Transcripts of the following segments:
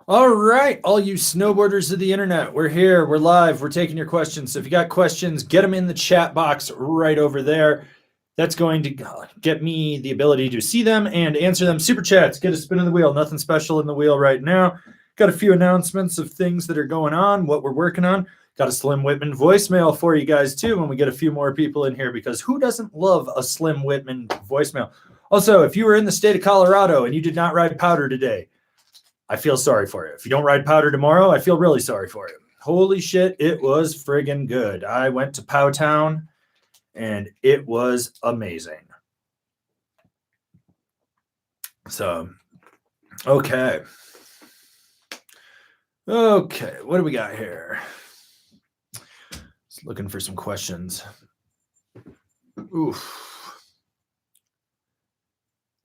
All right, all you snowboarders of the internet, we're here, we're live, we're taking your questions. So if you got questions, get them in the chat box right over there. That's going to get me the ability to see them and answer them. Super chats, get a spin of the wheel. Nothing special in the wheel right now. Got a few announcements of things that are going on, what we're working on. Got a Slim Whitman voicemail for you guys too when we get a few more people in here, because who doesn't love a Slim Whitman voicemail? Also, if you were in the state of Colorado and you did not ride powder today, I feel sorry for you. If you don't ride powder tomorrow, I feel really sorry for you. Holy shit, it was friggin' good. I went to Powtown and it was amazing. So, okay. Okay, what do we got here? Just looking for some questions. Oof.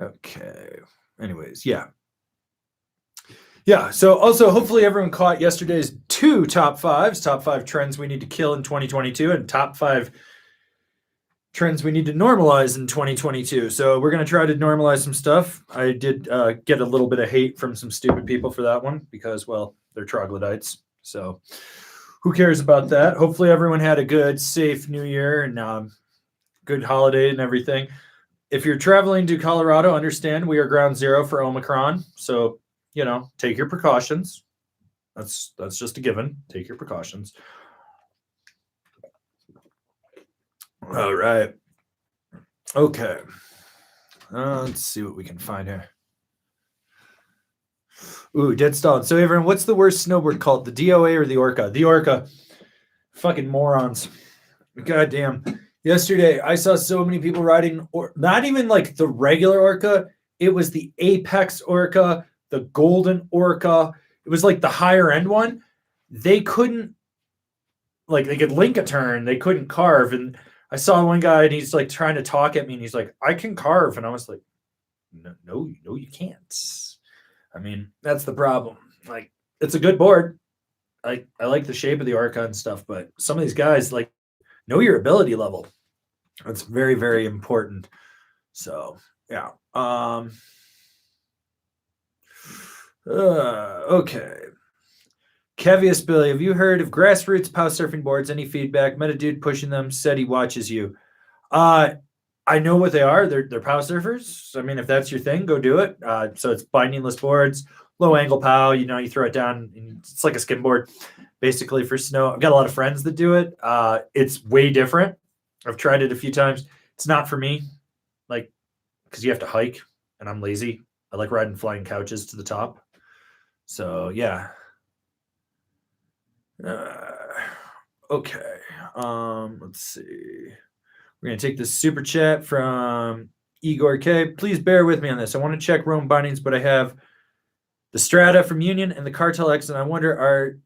Okay. Anyways, yeah. Yeah, so also hopefully everyone caught yesterday's two top five trends we need to kill in 2022 and top 5 trends we need to normalize in 2022. So we're going to try to normalize some stuff. I did get a little bit of hate from some stupid people for that one because, well, they're troglodytes. So who cares about that? Hopefully everyone had a good, safe New Year and good holiday and everything. If you're traveling to Colorado, understand we are ground zero for Omicron. So take your precautions. That's just a given. Take your precautions. All right. Okay. Let's see what we can find here. Ooh, dead stalled. So, Avran, what's the worst snowboard called? The DOA or the Orca? The Orca. Fucking morons. Goddamn. Yesterday, I saw so many people riding, not even like the regular Orca. It was the Apex Orca, the Golden Orca. It was like the higher end one. They couldn't, like, they could link a turn. They couldn't carve. And I saw one guy and he's like trying to talk at me and he's like, I can carve. And I was like, no, you can't. I mean, that's the problem. Like, it's a good board. I like the shape of the Orca and stuff, but some of these guys, like, know your ability level. That's very, very important. So, yeah. Okay. Kevius Billy, have you heard of grassroots pow surfing boards? Any feedback? Met a dude pushing them, said he watches you. I know what they are. They're pow surfers. I mean, if that's your thing, go do it. So it's bindingless boards, low angle pow. You throw it down. And it's like a skimboard, basically for snow. I've got a lot of friends that do it. It's way different. I've tried it a few times. It's not for me, like, because you have to hike, and I'm lazy. I like riding flying couches to the top. So yeah. Okay. Let's see. We're going to take this super chat from Igor K. Please bear with me on this. I want to check Rome bindings, but I have the Strata from Union and the Cartel X, and I wonder,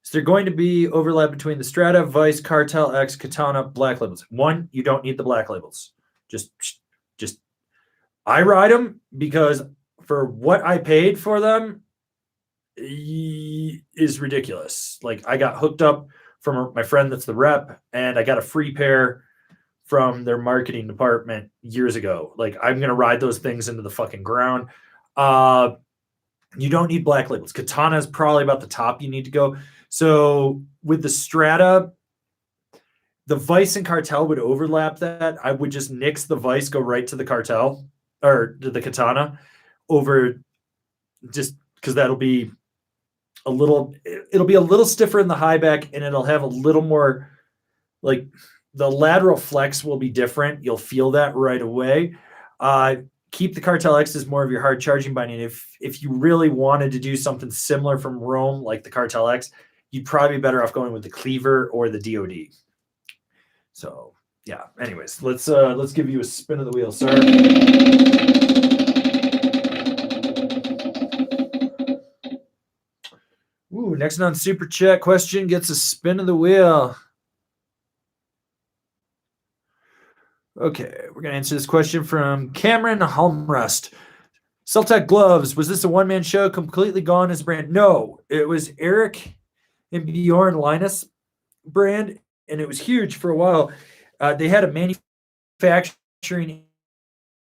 is there going to be overlap between the Strata, Vice, Cartel X, Katana, black labels? One, you don't need the black labels. Just I ride them because for what I paid for them is ridiculous. Like, I got hooked up from my friend that's the rep, and I got a free pair from their marketing department years ago. Like, I'm going to ride those things into the fucking ground. You don't need black labels. Katana is probably about the top you need to go. So with the Strata, the Vice and Cartel would overlap that. I would just nix the Vice, go right to the Cartel or to the Katana over, just because it'll be a little stiffer in the high back, and it'll have a little more, like, the lateral flex will be different. You'll feel that right away. Keep the Cartel X as more of your hard charging binding. If you really wanted to do something similar from Rome, like the Cartel X, you'd probably be better off going with the Cleaver or the DOD. So yeah. Anyways, let's give you a spin of the wheel, sir. Ooh, next on Super Chat question gets a spin of the wheel. Okay, we're going to answer this question from Cameron Halmrust. Celtec gloves, was this a one-man show completely gone as a brand? No, it was Eric and Bjorn Linus brand, and it was huge for a while. They had a manufacturing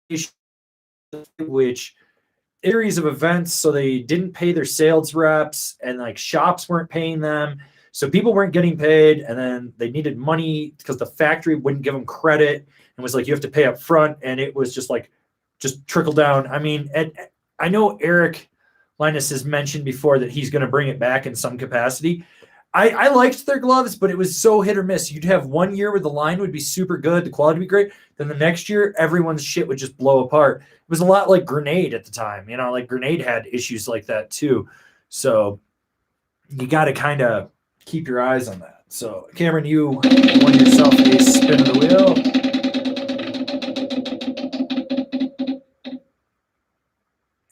issue, which series of events, so they didn't pay their sales reps, and like shops weren't paying them, so people weren't getting paid, and then they needed money because the factory wouldn't give them credit and was like, you have to pay up front, and it was just like trickle down. I mean, I know Eric Linus has mentioned before that he's going to bring it back in some capacity. I liked their gloves, but it was so hit or miss. You'd have 1 year where the line would be super good, the quality would be great. Then the next year, everyone's shit would just blow apart. It was a lot like Grenade at the time. You know, like Grenade had issues like that too. So you got to kind of keep your eyes on that. So Cameron, you won yourself a spin of the wheel.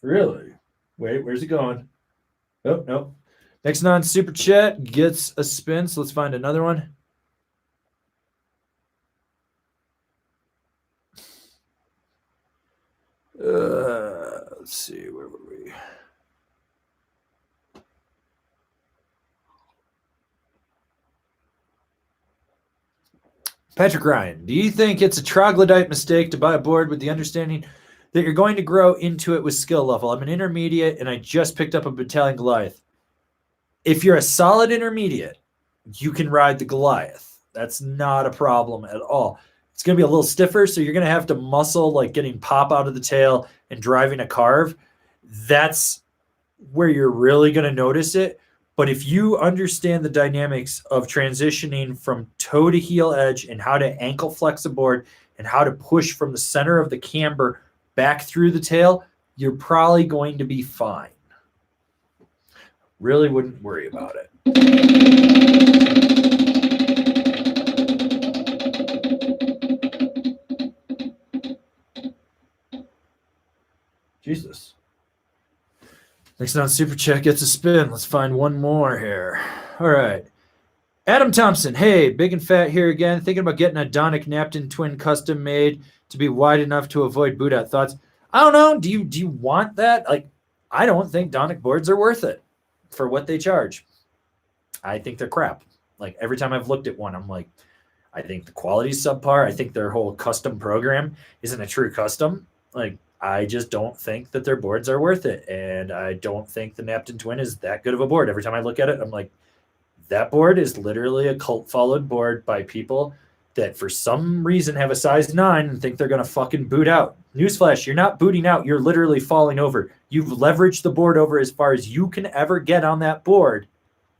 Really? Wait, where's it going? Oh, no. Next non-super chat gets a spin, so let's find another one. Let's see, where were we? Patrick Ryan, do you think it's a troglodyte mistake to buy a board with the understanding that you're going to grow into it with skill level? I'm an intermediate, and I just picked up a Battalion Goliath. If you're a solid intermediate, you can ride the Goliath. That's not a problem at all. It's going to be a little stiffer, so you're going to have to muscle like getting pop out of the tail and driving a carve. That's where you're really going to notice it. But if you understand the dynamics of transitioning from toe to heel edge and how to ankle flex a board and how to push from the center of the camber back through the tail, you're probably going to be fine. Really wouldn't worry about it. Jesus. Next on Super Chat gets a spin. Let's find one more here. All right. Adam Thompson. Hey, big and fat here again. Thinking about getting a Donic Napton twin custom made to be wide enough to avoid boot out. Thoughts? I don't know. Do you want that? Like, I don't think Donic boards are worth it for what they charge. I think they're crap. Like every time I've looked at one, I'm like, I think the quality's subpar. I think their whole custom program isn't a true custom. Like, I just don't think that their boards are worth it. And I don't think the Napton Twin is that good of a board. Every time I look at it, I'm like, that board is literally a cult followed board by people that for some reason have a size 9 and think they're going to fucking boot out. Newsflash, you're not booting out. You're literally falling over. You've leveraged the board over as far as you can ever get on that board,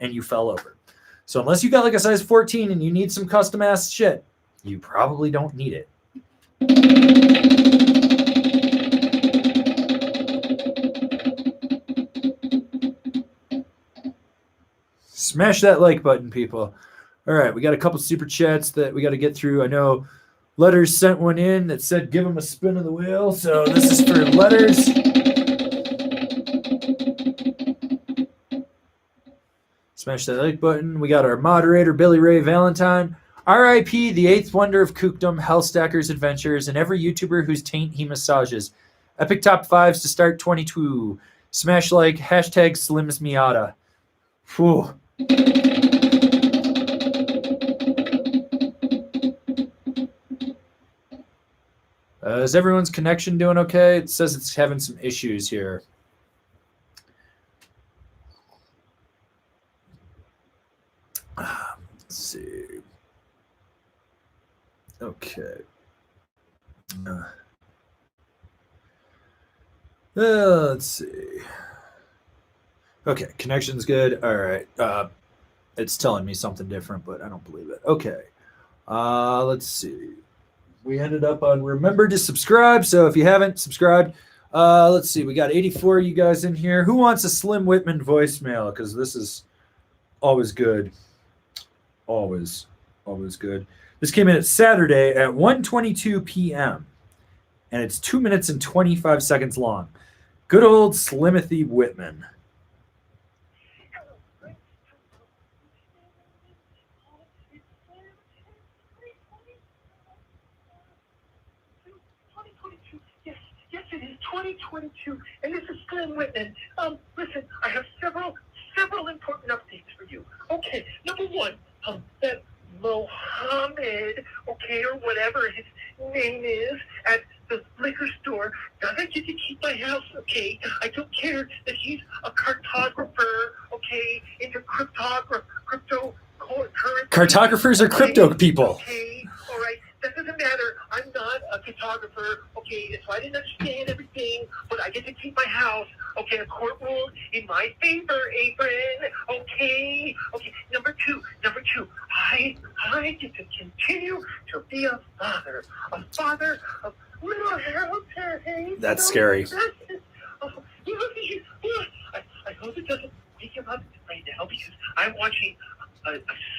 and you fell over. So unless you got like a size 14 and you need some custom ass shit, you probably don't need it. Smash that like button, people. All right, we got a couple super chats that we got to get through. I know Letters sent one in that said give him a spin of the wheel. So this is for Letters. Smash that like button. We got our moderator, Billy Ray Valentine. RIP, the eighth wonder of kookdom, Hellstacker's adventures, and every YouTuber whose taint he massages. Epic top 5s to start 22. Smash like, hashtag Slims Miata. Whew. Is everyone's connection doing okay? It says it's having some issues here. Let's see. Okay. Let's see. Okay, connection's good. All right. It's telling me something different, but I don't believe it. Okay. Let's see. We ended up on remember to subscribe. So if you haven't subscribed, let's see. We got 84 of you guys in here. Who wants a Slim Whitman voicemail? Because this is always good. Always good. This came in at Saturday at 1:22 p.m. and it's 2 minutes and 25 seconds long. Good old Slimothy Whitman. Yes, it is 2022, and this is Slim Whitman. Listen, I have several important updates for you. Okay, number one, that Mohammed, okay, or whatever his name is, at the liquor store doesn't get to keep my house, okay? I don't care that he's a cartographer, okay, into cryptocurrency. Cartographers are crypto people. Okay, all right. That doesn't matter. I'm not a photographer, okay? So I didn't understand everything, but I get to keep my house, okay? A court ruled in my favor, Avran, okay? Okay, number two, I get to continue to be a father of little Harold Terry. That's scary. I hope it doesn't wake him up right now because I'm watching a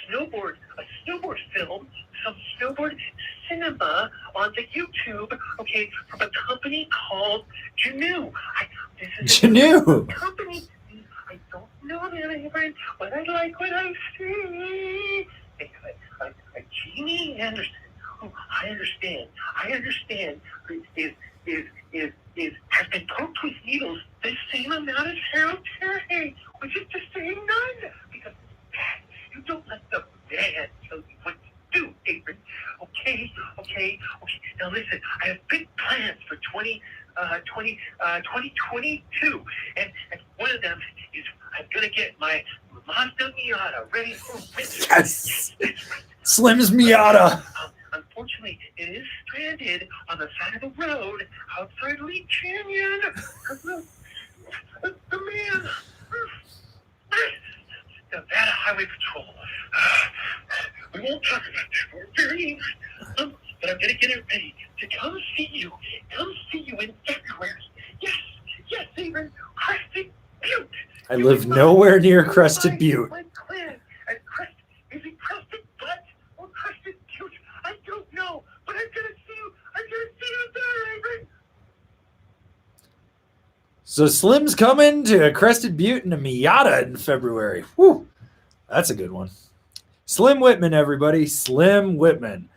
snowboard film, some snowboard cinema on the YouTube, okay, from a company called Detune. Detune. Company. I don't know that, Avran, but I like what I see. Jeannie Anderson. Oh, I understand. Has been poked with needles the same amount as Harold Terry, which is to say none, because you don't let the man tell you what to do, Avran. Okay. Now listen, I have big plans for 2022, and one of them is I'm gonna get my Mazda Miata ready for winter. Yes. Slim's Miata. Unfortunately, it is stranded on the side of the road outside Lee Canyon. The man, Nevada Highway Patrol. We won't talk about that. We're very, but I'm gonna get it ready to come see you in February. Yes, Avran, Crested Butte. I live nowhere near Crested Butte. My clan at is it Crested Butte or Crested Butte? I don't know, but I'm gonna see you there, Avran. So Slim's coming to Crested Butte in a Miata in February. Whew. That's a good one. Slim Whitman, everybody. Slim Whitman.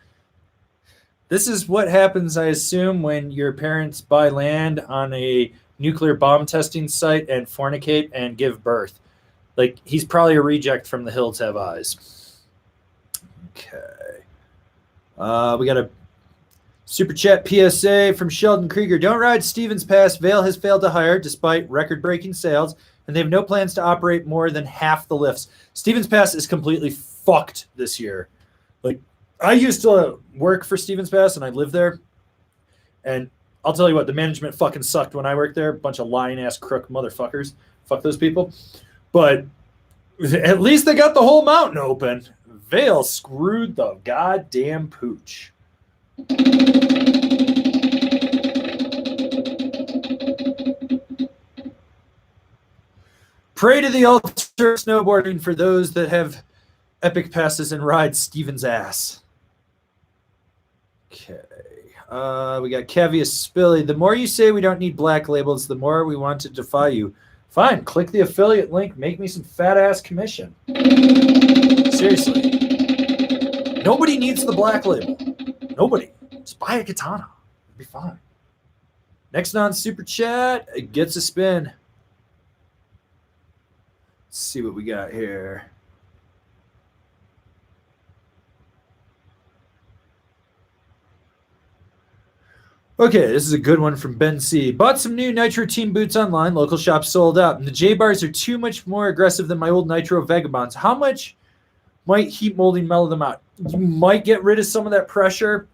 This is what happens, I assume, when your parents buy land on a nuclear bomb testing site and fornicate and give birth. Like, he's probably a reject from The Hills Have Eyes. Okay. We got a super chat PSA from Sheldon Krieger. Don't ride Stevens Pass. Vail has failed to hire despite record-breaking sales, and they have no plans to operate more than half the lifts. Stevens Pass is completely fucked this year. Like, I used to work for Stevens Pass, and I lived there. And I'll tell you what, the management fucking sucked when I worked there. Bunch of lying-ass crook motherfuckers. Fuck those people. But at least they got the whole mountain open. Vail screwed the goddamn pooch. Pray to the altar of snowboarding for those that have epic passes and ride Steven's ass. Okay. We got Cavius Spilly. The more you say we don't need black labels, the more we want to defy you. Fine, click the affiliate link. Make me some fat ass commission. Seriously. Nobody needs the black label. Nobody. Just buy a katana. It'll be fine. Next on Super Chat gets a spin. Let's see what we got here. Okay, this is a good one from Ben C. Bought some new Nitro Team boots online. Local shops sold out. And the J-bars are too much more aggressive than my old Nitro Vagabonds. How much might heat molding mellow them out? You might get rid of some of that pressure,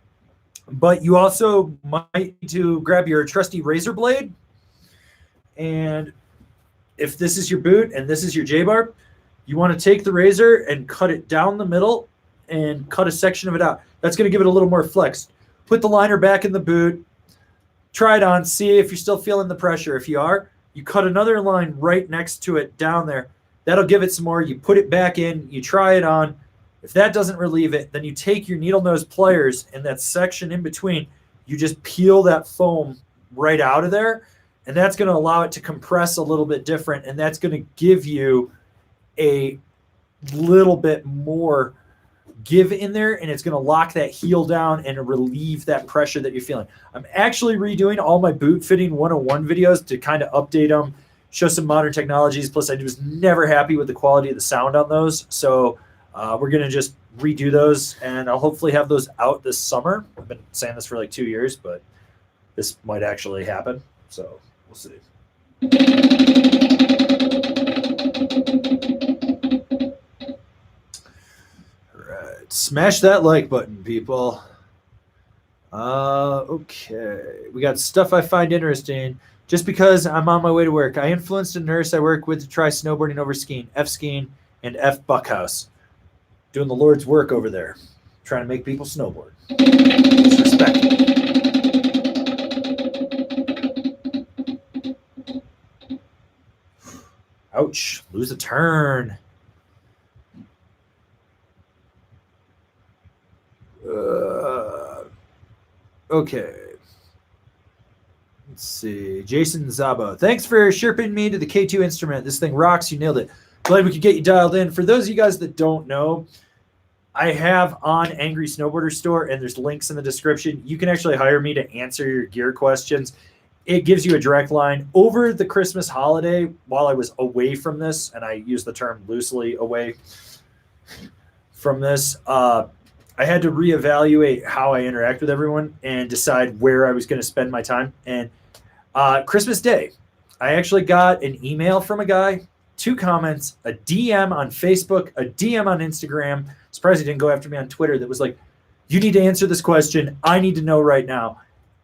but you also might need to grab your trusty razor blade. And if this is your boot and this is your J-bar, you want to take the razor and cut it down the middle and cut a section of it out. That's going to give it a little more flex. Put the liner back in the boot. Try it on. See if you're still feeling the pressure. If you are, you cut another line right next to it down there. That'll give it some more. You put it back in. You try it on. If that doesn't relieve it, then you take your needle nose pliers and that section in between. You just peel that foam right out of there, and that's going to allow it to compress a little bit different, and that's going to give you a little bit more give in there, and it's going to lock that heel down and relieve that pressure that you're feeling. I'm actually redoing all my boot fitting 101 videos to kind of update them, show some modern technologies. Plus, I was never happy with the quality of the sound on those. So we're going to just redo those, and I'll hopefully have those out this summer. I've been saying this for like 2 years, but this might actually happen. So we'll see. All right, smash that like button, people. Okay, we got stuff I find interesting. Just because I'm on my way to work, I influenced a nurse I work with to try snowboarding over skiing, F skiing, and F buckhouse. Doing the Lord's work over there, trying to make people snowboard. Respect. Ouch, lose a turn. Okay. Let's see. Jason Zabo. Thanks for shipping me to the K2 instrument. This thing rocks. You nailed it. Glad we could get you dialed in. For those of you guys that don't know, I have on Angry Snowboarder store, and there's links in the description. You can actually hire me to answer your gear questions. It gives you a direct line. Over the Christmas holiday, while I was away from this, and I use the term loosely away from this, I had to reevaluate how I interact with everyone and decide where I was going to spend my time. And Christmas Day, I actually got an email from a guy, 2 comments, a DM on Facebook, a DM on Instagram. Surprised he didn't go after me on Twitter. That was like, you need to answer this question. I need to know right now.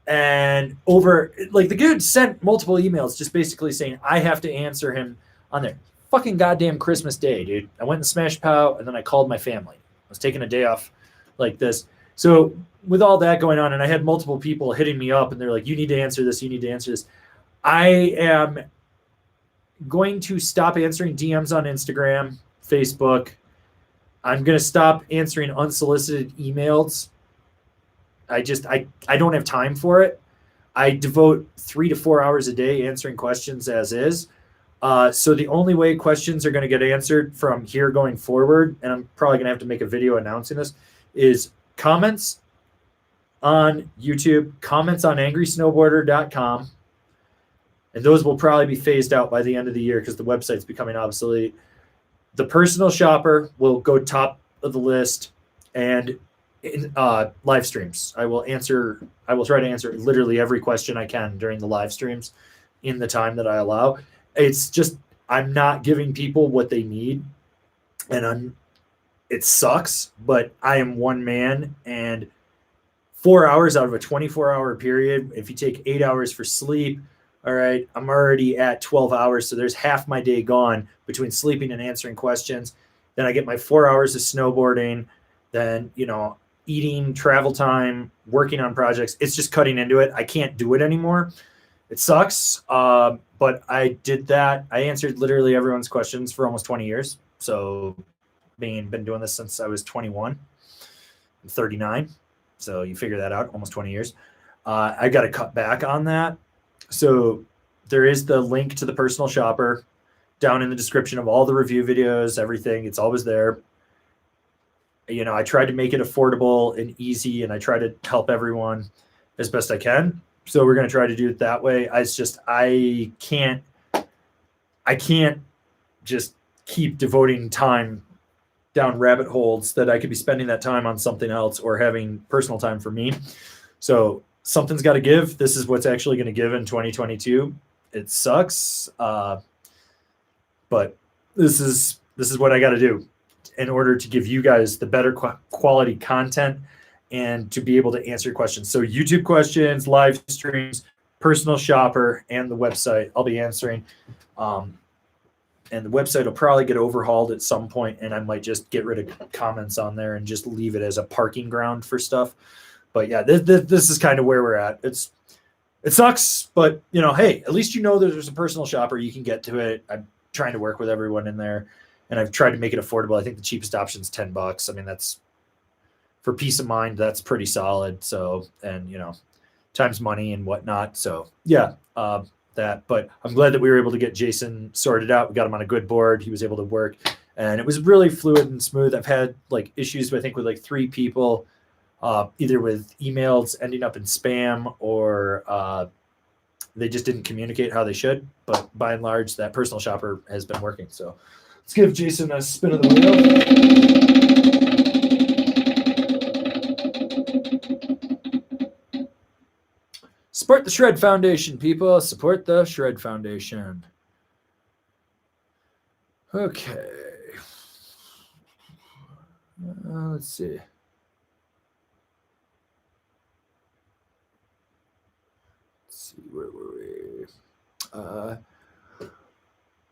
And over, like, the dude sent multiple emails just basically saying I have to answer him on there. Fucking goddamn Christmas Day, dude. I went and smashed POW, and then I called my family. I was taking a day off like this. So with all that going on, and I had multiple people hitting me up, and they're like, you need to answer this. You need to answer this. I am going to stop answering DMs on Instagram, Facebook. I'm going to stop answering unsolicited emails. I don't have time for it. I devote 3 to 4 hours a day answering questions as is. So the only way questions are going to get answered from here going forward, and I'm probably going to have to make a video announcing this, is comments on YouTube, comments on angrysnowboarder.com. And those will probably be phased out by the end of the year because the website's becoming obsolete. The personal shopper will go top of the list, and in live streams. I will try to answer literally every question I can during the live streams in the time that I allow. It's just, I'm not giving people what they need, and it sucks, but I am one man, and 4 hours out of a 24-hour period, if you take 8 hours for sleep, all right, I'm already at 12 hours, so there's half my day gone between sleeping and answering questions. Then I get my 4 hours of snowboarding, then, eating, travel time, working on projects. It's just cutting into it. I can't do it anymore. It sucks, but I did that. I answered literally everyone's questions for almost 20 years. So been doing this since I was 21. I'm 39. So you figure that out, almost 20 years. I got to cut back on that. So there is the link to the personal shopper down in the description of all the review videos, everything. It's always there. I tried to make it affordable and easy, and I try to help everyone as best I can. So we're going to try to do it that way. I can't just keep devoting time down rabbit holes that I could be spending that time on something else or having personal time for me. So something's got to give. This is what's actually going to give in 2022. It sucks. But this is what I got to do in order to give you guys the better quality content and to be able to answer your questions. So YouTube questions, live streams, personal shopper, and the website I'll be answering. And the website will probably get overhauled at some point, and I might just get rid of comments on there and just leave it as a parking ground for stuff. But yeah, this is kind of where we're at. It sucks, but hey, at least there's a personal shopper. You can get to it. I'm trying to work with everyone in there, and I've tried to make it affordable. I think the cheapest option is $10. I mean, that's for peace of mind. That's pretty solid. So, and time's money and whatnot. So yeah, but I'm glad that we were able to get Jason sorted out. We got him on a good board. He was able to work, and it was really fluid and smooth. I've had issues, I think, with 3 people, either with emails ending up in spam or they just didn't communicate how they should. But by and large, that personal shopper has been working. So let's give Jason a spin of the wheel. Support the Shred Foundation, people. Support the Shred Foundation. Okay. Let's see. Where were we?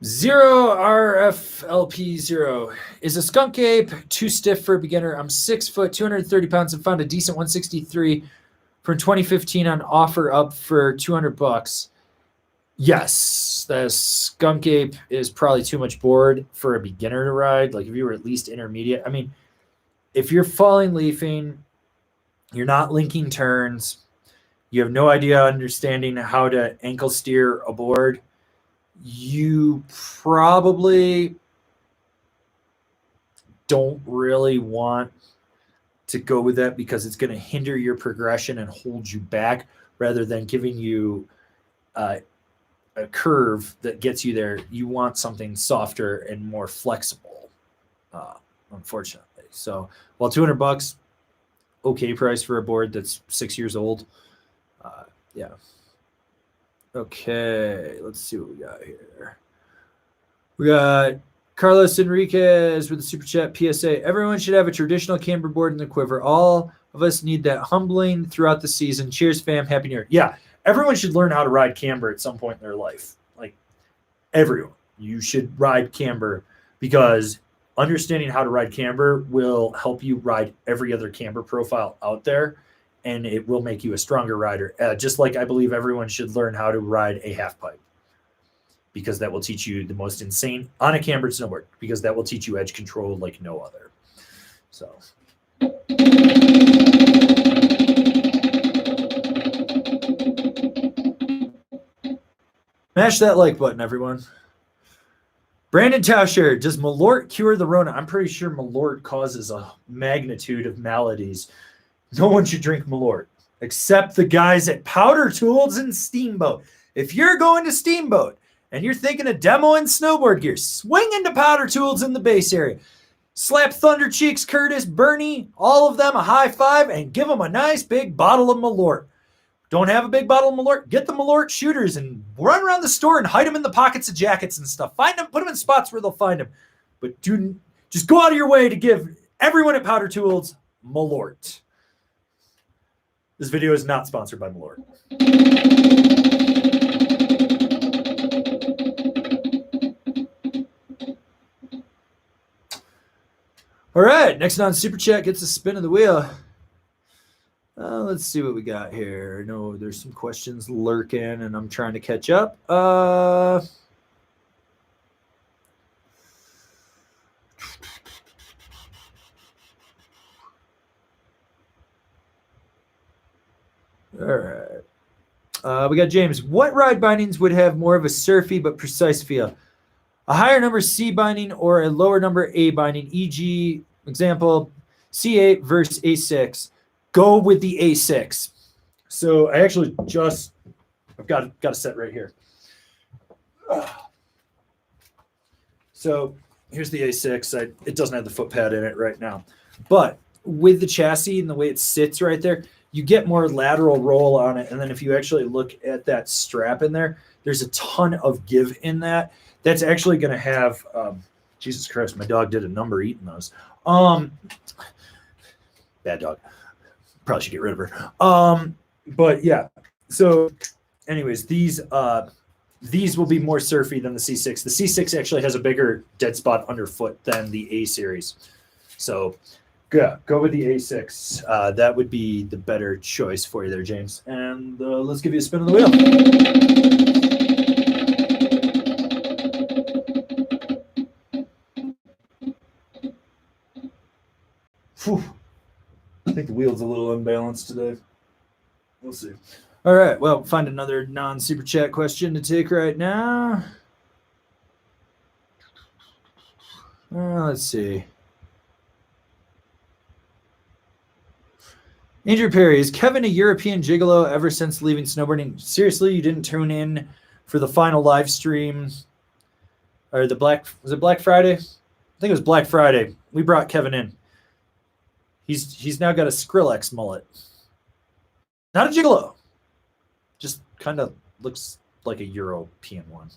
0RFLP0 is a skunk ape too stiff for a beginner. I'm 6 foot, 230 pounds, and found a decent 163 from 2015 on offer up for $200. Yes, the skunk ape is probably too much board for a beginner to ride. Like if you were at least intermediate. I mean, if you're falling leafing, you're not linking turns, you have no idea understanding how to ankle steer a board, you probably don't really want to go with that because it's going to hinder your progression and hold you back rather than giving you a curve that gets you there. You want something softer and more flexible, unfortunately. So, while $200, okay price for a board that's 6 years old. Yeah. Okay, let's see what we got here. We got Carlos Enriquez with the Super Chat PSA. Everyone should have a traditional camber board in the quiver. All of us need that humbling throughout the season. Cheers, fam. Happy New Year. Yeah, everyone should learn how to ride camber at some point in their life. Like, everyone. You should ride camber because understanding how to ride camber will help you ride every other camber profile out there, and it will make you a stronger rider. Just like I believe everyone should learn how to ride a half pipe because that will teach you the most insane on a cambered snowboard because that will teach you edge control like no other. So. Smash that like button, everyone. Brandon Tauscher, does Malort cure the Rona? I'm pretty sure Malort causes a magnitude of maladies. No one should drink Malort except the guys at Powder Tools and Steamboat. If you're going to Steamboat and you're thinking of demoing snowboard gear, swing into Powder Tools in the base area. Slap Thunder Cheeks, Curtis, Bernie, all of them a high five and give them a nice big bottle of Malort. Don't have a big bottle of Malort? Get the Malort shooters and run around the store and hide them in the pockets of jackets and stuff. Find them, put them in spots where they'll find them. But just go out of your way to give everyone at Powder Tools Malort. This video is not sponsored by Malort. All right, next on Super Chat gets a spin of the wheel. Let's see what we got here. No, there's some questions lurking, and I'm trying to catch up. All right. We got James. What ride bindings would have more of a surfy but precise feel? A higher number C binding or a lower number A binding, e.g., example, C8 versus A6. Go with the A6. So I actually I've got a set right here. So here's the A6. It doesn't have the foot pad in it right now. But with the chassis and the way it sits right there, you get more lateral roll on it. And then if you actually look at that strap in there, there's a ton of give in that. That's actually going to have, Jesus Christ, my dog did a number eating those. Bad dog. Probably should get rid of her. But yeah. So anyways, these will be more surfy than the C6. The C6 actually has a bigger dead spot underfoot than the A series. So yeah, go with the A6. That would be the better choice for you there, James. And let's give you a spin of the wheel. Whew. I think the wheel's a little unbalanced today. We'll see. All right. Well, find another non-super chat question to take right now. Let's see. Andrew Perry, is Kevin a European gigolo ever since leaving snowboarding? Seriously, you didn't tune in for the final live stream or was it Black Friday? I think it was Black Friday. We brought Kevin in. He's now got a Skrillex mullet. Not a gigolo. kind of looks like a European one.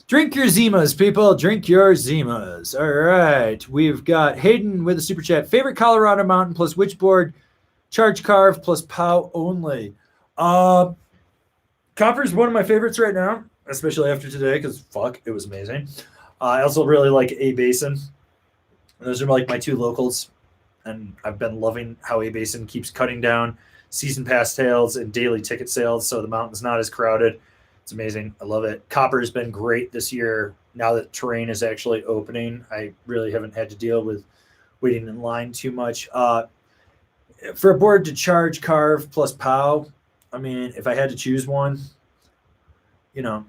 Drink your Zimas, people. Drink your Zimas. All right. We've got Hayden with a super chat. Favorite Colorado mountain plus which board? Charge carve plus POW only. Copper's one of my favorites right now, especially after today, because fuck, it was amazing. I also really like A Basin. Those are like my two locals, and I've been loving how A Basin keeps cutting down season pass sales and daily ticket sales, so the mountain's not as crowded. It's amazing. I love it. Copper's been great this year. Now that terrain is actually opening, I really haven't had to deal with waiting in line too much. For a board to charge carve plus POW, I mean, if I had to choose one, you know,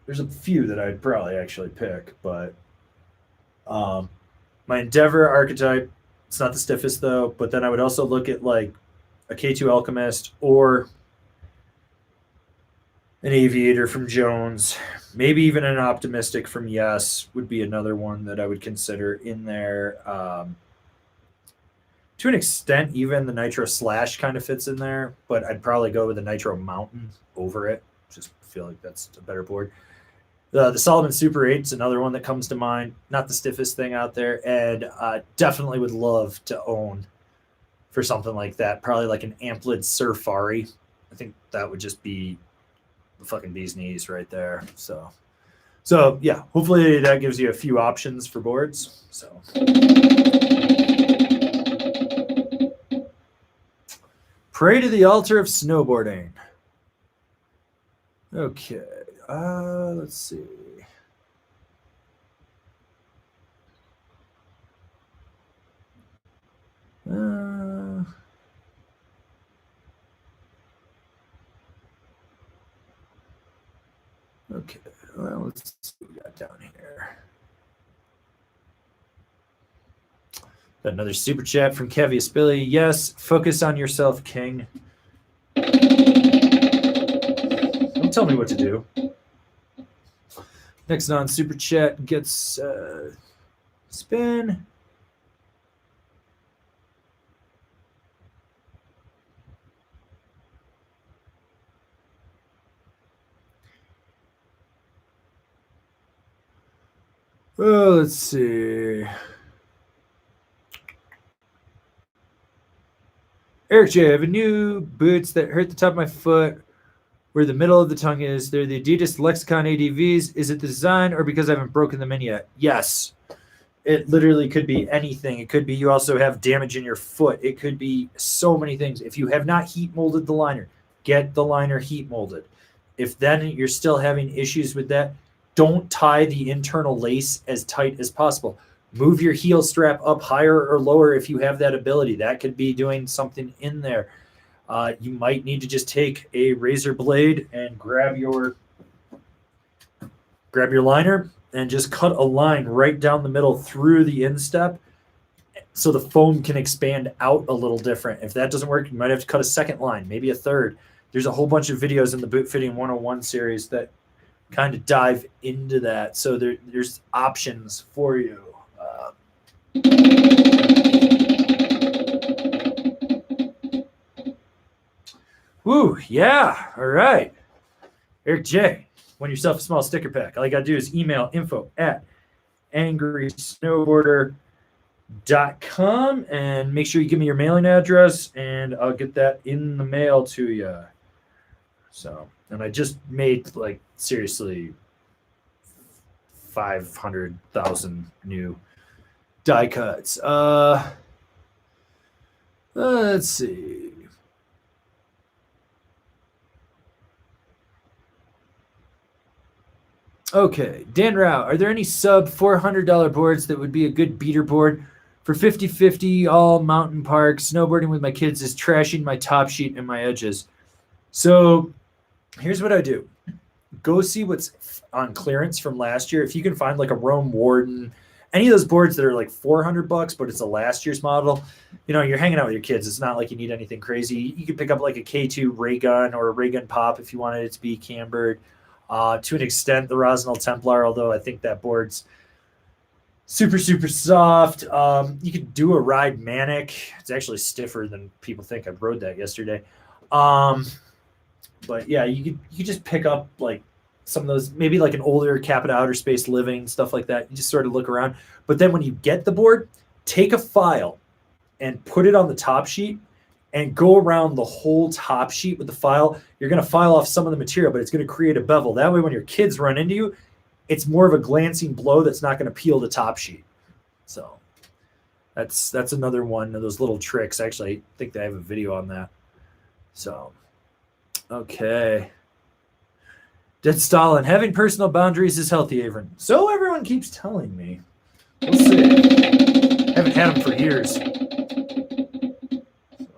there's a few that I'd probably actually pick, but my Endeavor archetype, it's not the stiffest though, but then I would also look at like a K2 Alchemist or an Aviator from Jones, maybe even an Optimistic from Yes would be another one that I would consider in there. To an extent, even the Nitro Slash kind of fits in there, but I'd probably go with the Nitro Mountain over it. Just feel like that's a better board. The Solomon Super 8 is another one that comes to mind. Not the stiffest thing out there, and definitely would love to own for something like that. Probably like an Amplid Surfari. I think that would just be the fucking bee's knees right there. So yeah, hopefully that gives you a few options for boards. So pray to the altar of snowboarding. Okay, let's see. Okay, well, let's see what we got down here. Got another super chat from Kevius Billy. Yes, focus on yourself, King. Don't tell me what to do. Next on super chat gets spin. Oh, let's see. Eric J, I have a new boots that hurt the top of my foot where the middle of the tongue is. They're the Adidas Lexicon ADVs. Is it the design or because I haven't broken them in yet? Yes. It literally could be anything. It could be you also have damage in your foot. It could be so many things. If you have not heat molded the liner, get the liner heat molded. If then you're still having issues with that, don't tie the internal lace as tight as possible. Move your heel strap up higher or lower if you have that ability. That could be doing something in there. You might need to just take a razor blade and grab your liner and just cut a line right down the middle through the instep so the foam can expand out a little different. If that doesn't work, you might have to cut a second line, maybe a third. There's a whole bunch of videos in the Boot Fitting 101 series that kind of dive into that. So there's options for you. Woo, yeah, all right. Eric J, win yourself a small sticker pack. All you got to do is email info@angrysnowboarder.com and make sure you give me your mailing address, and I'll get that in the mail to you. So, and I just made, like, seriously 500,000 new die cuts. Let's see. Okay, Dan Rao, are there any sub $400 boards that would be a good beater board for 50-50 all mountain park? Snowboarding with my kids is trashing my top sheet and my edges. So here's what I do. Go see what's on clearance from last year. If you can find like a Rome Warden, any of those boards that are like $400, but it's a last year's model, you know, you're hanging out with your kids. It's not like you need anything crazy. You can pick up like a K2 ray gun or a ray gun pop if you wanted it to be cambered. To an extent, the Rosnell Templar, although I think that board's super, super soft. You could do a ride manic. It's actually stiffer than people think. I rode that yesterday. But yeah, you could just pick up like some of those, maybe like an older Capita Outer Space Living, stuff like that. You just sort of look around. But then when you get the board, take a file and put it on the top sheet and go around the whole top sheet with the file. You're going to file off some of the material, but it's going to create a bevel. That way, when your kids run into you, it's more of a glancing blow that's not going to peel the top sheet. So that's another one of those little tricks. Actually, I think they have a video on that. So, okay. Dead Stalin, having personal boundaries is healthy, Avran. So everyone keeps telling me. We'll see. Haven't had them for years. So,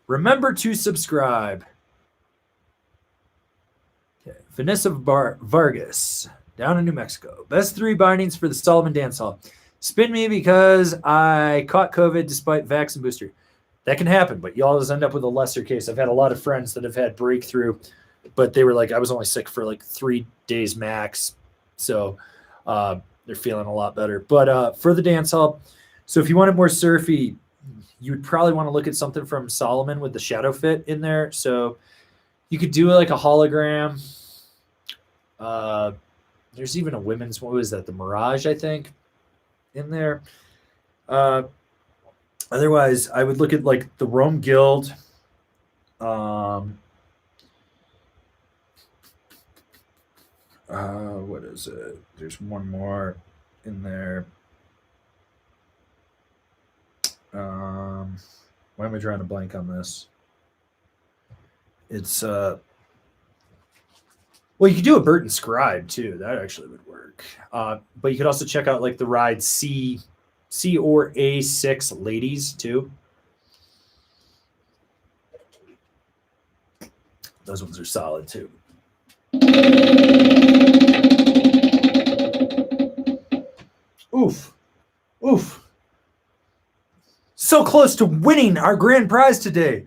remember to subscribe. Okay. Vanessa Vargas, down in New Mexico. Best 3 bindings for the Solomon Dance Hall. Spin me because I caught COVID despite vax and booster. That can happen, but you always end up with a lesser case. I've had a lot of friends that have had breakthrough, but they were like, I was only sick for like 3 days max. So they're feeling a lot better. But for the dance hall, so if you wanted more surfy, you would probably want to look at something from Solomon with the shadow fit in there. So you could do like a hologram. There's even a women's, what was that? The Mirage, I think, in there. Otherwise, I would look at like the Rome Guild. What is it? There's one more in there. Why am I drawing a blank on this? It's well, you could do a Burton Scribe too. That actually would work. But you could also check out like the ride C or A6 ladies too. Those ones are solid too. Oof. So close to winning our grand prize today,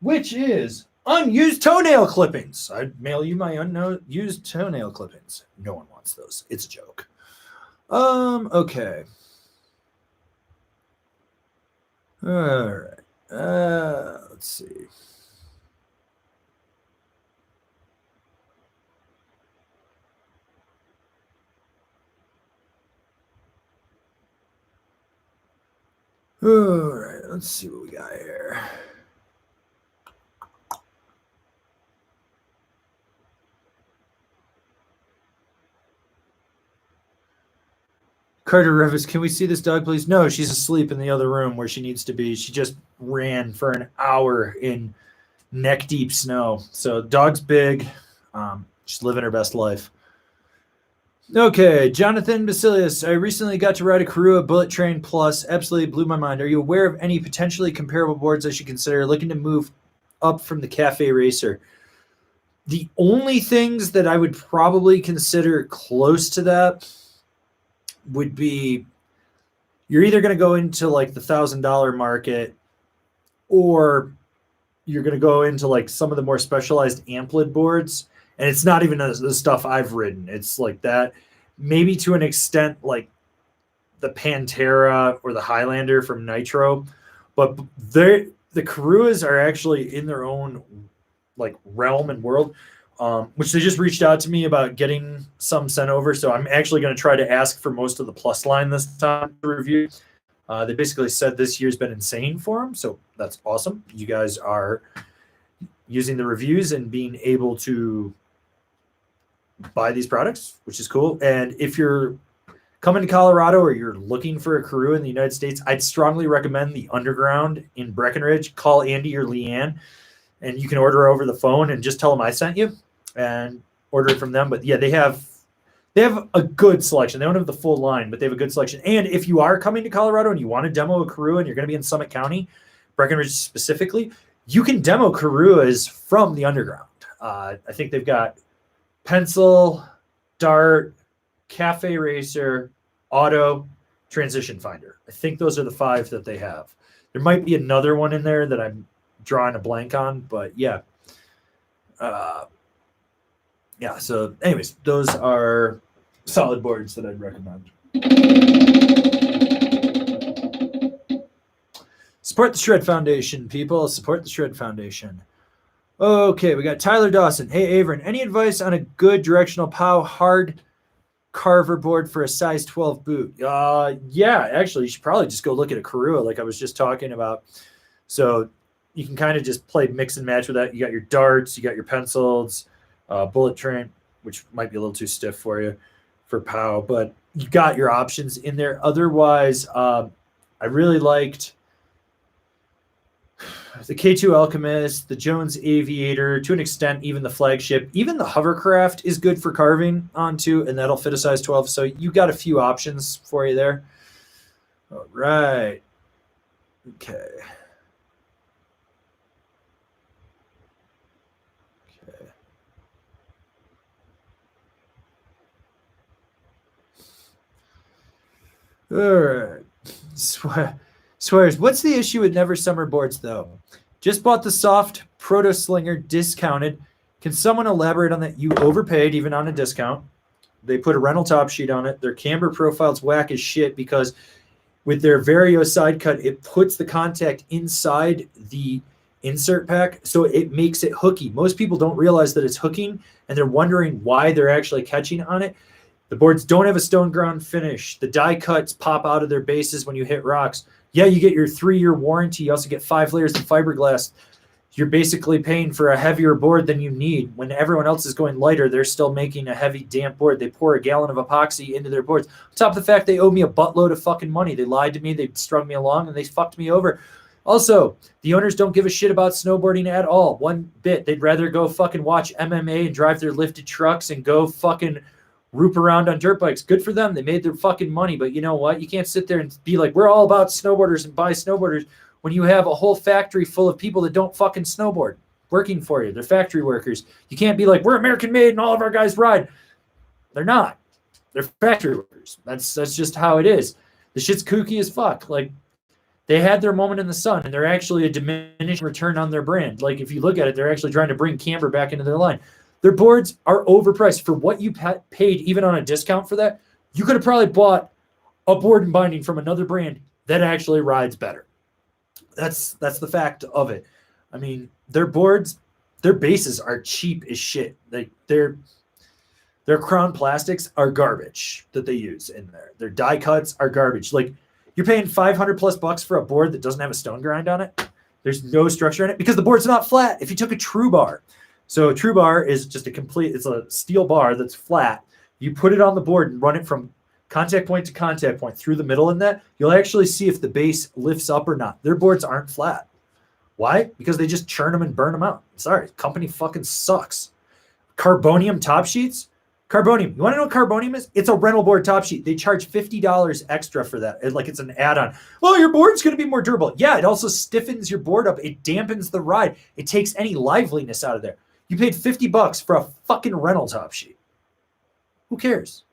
which is unused toenail clippings. I'd mail you my unused toenail clippings. No one wants those. It's a joke. Okay. All right. Let's see. All right. Let's see what we got here. Carter Rivers, can we see this dog, please? No, she's asleep in the other room where she needs to be. She just ran for an hour in neck-deep snow. So dog's big. She's living her best life. Okay, Jonathan Basilius. I recently got to ride a Karua Bullet Train Plus. Absolutely blew my mind. Are you aware of any potentially comparable boards I should consider looking to move up from the Cafe Racer? The only things that I would probably consider close to that would be you're either going to go into like the $1,000 market or you're going to go into like some of the more specialized amplid boards. And it's not even the stuff I've ridden. It's like that, maybe to an extent like the Pantera or the Highlander from Nitro. But the Karuas are actually in their own like realm and world, which they just reached out to me about getting some sent over. So I'm actually going to try to ask for most of the Plus line this time to review. They basically said this year's been insane for them. So that's awesome. You guys are using the reviews and being able to buy these products, which is cool. And if you're coming to Colorado or you're looking for a Karoo in the United States, I'd strongly recommend the Underground in Breckenridge. Call Andy or Leanne, and you can order over the phone and just tell them I sent you and order it from them. But yeah, they have a good selection. They don't have the full line, but they have a good selection. And if you are coming to Colorado and you want to demo a Karoo and you're going to be in Summit County, Breckenridge specifically, you can demo Karuas from the Underground. I think they've got Pencil, Dart, Cafe Racer, Auto, Transition Finder. I think those are the 5 that they have. There might be another one in there that I'm drawing a blank on, but yeah. So anyways, those are solid boards that I'd recommend. Support the Shred Foundation, people. Support the Shred Foundation. Okay, we got Tyler Dawson. Hey, Avran, any advice on a good directional POW hard carver board for a size 12 boot? Yeah, actually, you should probably just go look at a Karua like I was just talking about. So you can kind of just play mix and match with that. You got your darts, you got your pencils, bullet train, which might be a little too stiff for you for POW, but you got your options in there. Otherwise, I really liked the K2 Alchemist, the Jones Aviator, to an extent, even the Flagship. Even the Hovercraft is good for carving onto, and that'll fit a size 12. So you got a few options for you there. All right. Okay. All right. Swears, what's the issue with Never Summer boards, though? Just bought the soft Proto Slinger discounted. Can someone elaborate on that? You overpaid even on a discount. They put a rental top sheet on it. Their camber profile's whack as shit because with their Vario side cut, it puts the contact inside the insert pack, so it makes it hooky. Most people don't realize that it's hooking, and they're wondering why they're actually catching on it. The boards don't have a stone ground finish. The die cuts pop out of their bases when you hit rocks. Yeah, you get your 3-year warranty. You also get 5 layers of fiberglass. You're basically paying for a heavier board than you need. When everyone else is going lighter, they're still making a heavy, damp board. They pour a gallon of epoxy into their boards. On top of the fact they owe me a buttload of fucking money. They lied to me. They strung me along, and they fucked me over. Also, the owners don't give a shit about snowboarding at all. One bit. They'd rather go fucking watch MMA and drive their lifted trucks and go fucking roop around on dirt bikes. Good for them. They made their fucking money. But you know what? You can't sit there and be like, we're all about snowboarders and buy snowboarders when you have a whole factory full of people that don't fucking snowboard working for you. They're factory workers. You can't be like, we're American made and all of our guys ride. They're not. They're factory workers. That's just how it is. The shit's kooky as fuck. Like, they had their moment in the sun, and they're actually a diminishing return on their brand. Like, if you look at it, they're actually trying to bring camber back into their line. Their boards are overpriced. For what you paid, even on a discount for that, you could have probably bought a board and binding from another brand that actually rides better. That's the fact of it. I mean, their boards, their bases are cheap as shit. Like, their crown plastics are garbage that they use in there. Their die cuts are garbage. Like, you're paying $500+ for a board that doesn't have a stone grind on it. There's no structure in it because the board's not flat. If you took a true bar, so a true bar is just it's a steel bar that's flat. You put it on the board and run it from contact point to contact point through the middle in that, you'll actually see if the base lifts up or not. Their boards aren't flat. Why? Because they just churn them and burn them out. Sorry, company fucking sucks. Carbonium top sheets? Carbonium. You want to know what carbonium is? It's a rental board top sheet. They charge $50 extra for that. Like, it's an add-on. Well, your board's going to be more durable. Yeah, it also stiffens your board up. It dampens the ride. It takes any liveliness out of there. You paid $50 for a fucking rental top sheet. Who cares?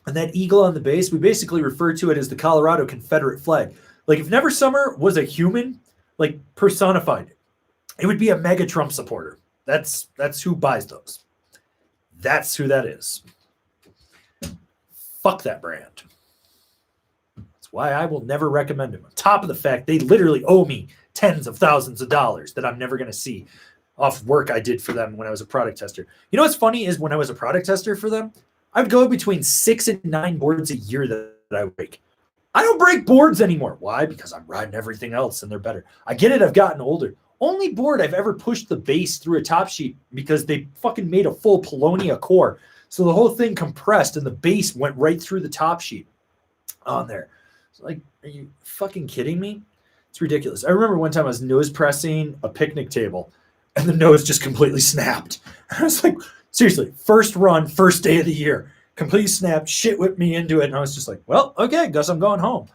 And that eagle on the base, we basically refer to it as the Colorado Confederate flag. Like, if Never Summer was a human, like, personified, it would be a mega Trump supporter. That's who buys those. That's who that is. Fuck that brand. That's why I will never recommend them. On top of the fact they literally owe me tens of thousands of dollars that I'm never going to see off work I did for them when I was a product tester. You know what's funny is when I was a product tester for them, I'd go between 6 and 9 boards a year that I break. I don't break boards anymore. Why? Because I'm riding everything else and they're better. I get it. I've gotten older. Only board I've ever pushed the base through a top sheet because they fucking made a full Polonia core. So the whole thing compressed and the base went right through the top sheet on there. It's like, are you fucking kidding me? It's ridiculous. I remember one time I was nose pressing a picnic table and the nose just completely snapped. I was like, seriously, first run, first day of the year, completely snapped, shit whipped me into it. And I was just like, well, okay, guess I'm going home.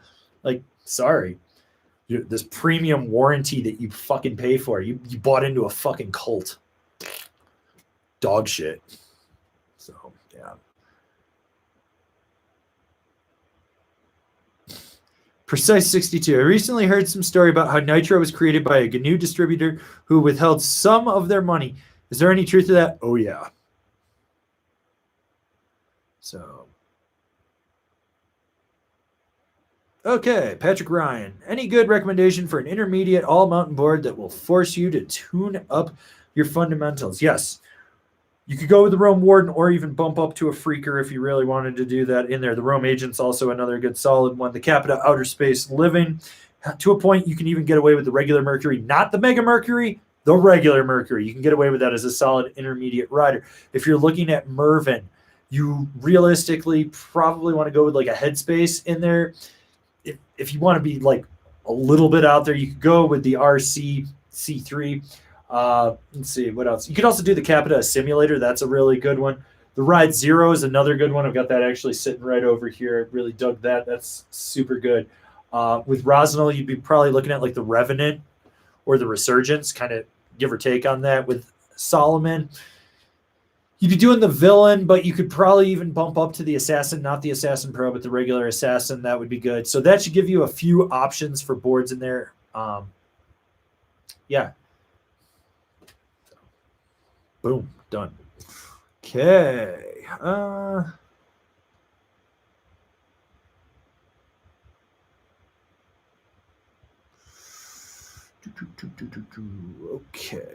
Like, sorry. This premium warranty that you fucking pay for, you bought into a fucking cult. Dog shit. So, yeah. Precise 62. I recently heard some story about how Nitro was created by a GNU distributor who withheld some of their money. Is there any truth to that? Oh, yeah. So, Okay, Patrick Ryan. Any good recommendation for an intermediate all mountain board that will force you to tune up your fundamentals? Yes. You could go with the Rome Warden or even bump up to a Freaker if you really wanted to do that in there. The Rome Agent's also another good solid one. The Capita Outer Space Living. To a point, you can even get away with the regular Mercury, not the Mega Mercury, the regular Mercury. You can get away with that as a solid intermediate rider. If you're looking at Mervin, you realistically probably want to go with like a Headspace in there. If you want to be like a little bit out there, you could go with the RC C3. Let's see what else. You could also do the Capita Simulator. That's a really good one. The Ride Zero is another good one. I've got that actually sitting right over here. I really dug that. That's super good. With Rosnell, you'd be probably looking at like the Revenant or the Resurgence, kind of give or take on that. With Solomon, you'd be doing the Villain, but you could probably even bump up to the Assassin, not the Assassin Pro, but the regular Assassin. That would be good. So that should give you a few options for boards in there. Yeah. Boom, done. Okay. Okay.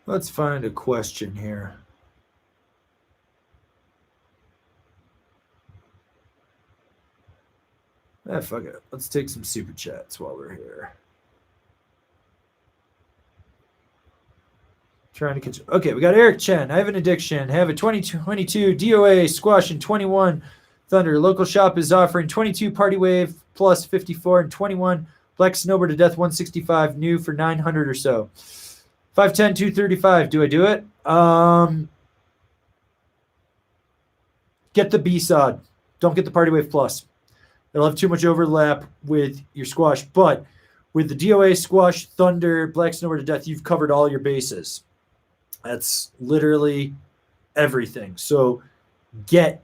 Let's find a question here. Fuck it. Let's take some super chats while we're here. Trying to catch. Okay, we got Eric Chen. I have an addiction. I have a 2022 DOA squash and 21 Thunder. Local shop is offering 22 Party Wave plus 54 and 21 Black Snowboard to Death 165 new for 900 or so. 510 235. Do I do it? Get the B-Sod. Don't get the Party Wave Plus. It'll have too much overlap with your squash. But with the DOA squash, Thunder, Black Snowboard to Death, you've covered all your bases. That's literally everything. So get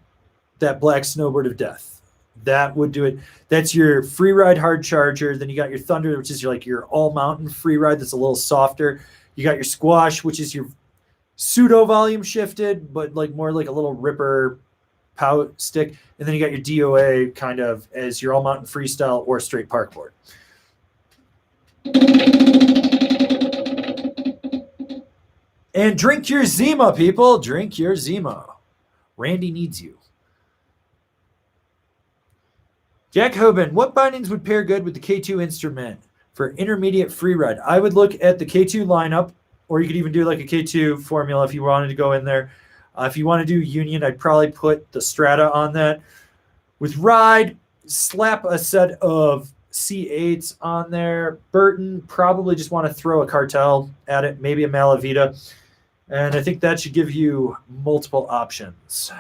that Black Snowboard of Death. That would do it. That's your free ride hard charger. Then you got your Thunder, which is your all mountain free ride that's a little softer. You got your squash, which is your pseudo volume shifted, but like more like a little ripper pow stick. And then you got your DOA kind of as your all mountain freestyle or straight park board. And drink your Zima, people. Drink your Zima. Randy needs you. Jack Hoban, what bindings would pair good with the K2 instrument for intermediate free ride? I would look at the K2 lineup, or you could even do like a K2 formula if you wanted to go in there. If you want to do Union, I'd probably put the Strata on that. With Ride, slap a set of C8s on there. Burton, probably just want to throw a Cartel at it, maybe a Malavita. And I think that should give you multiple options.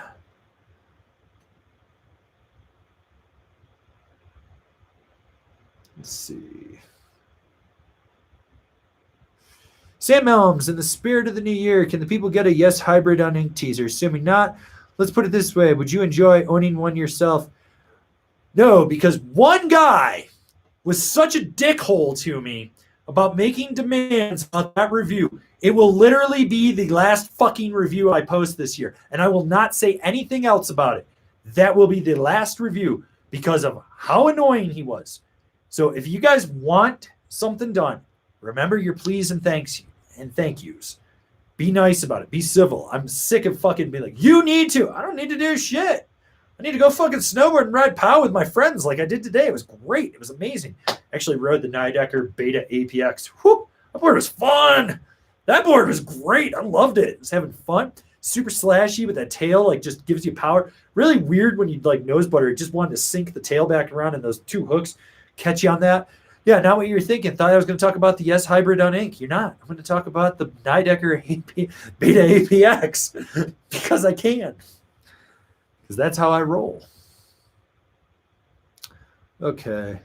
Let's see. Sam Elms, in the spirit of the new year, can the people get a Yes Hybrid on Ink teaser? Assuming not, let's put it this way. Would you enjoy owning one yourself? No, because one guy was such a dickhole to me about making demands on that review. It will literally be the last fucking review I post this year, and I will not say anything else about it. That will be the last review because of how annoying he was. So if you guys want something done, remember your please and thanks and thank yous. Be nice about it. Be civil. I'm sick of fucking being like, you need to. I don't need to do shit. I need to go fucking snowboard and ride POW with my friends like I did today. It was great. It was amazing. Actually rode the Nidecker Beta APX. Whew, that board was fun. That board was great. I loved it. I was having fun. Super slashy with that tail, like just gives you power. Really weird when you like nose butter. It just wanted to sink the tail back around and those two hooks catch you on that. Yeah, not what you were thinking. Thought I was going to talk about the Yes Hybrid on Ink. You're not. I'm going to talk about the Nidecker Beta APX because I can. Because that's how I roll. Okay.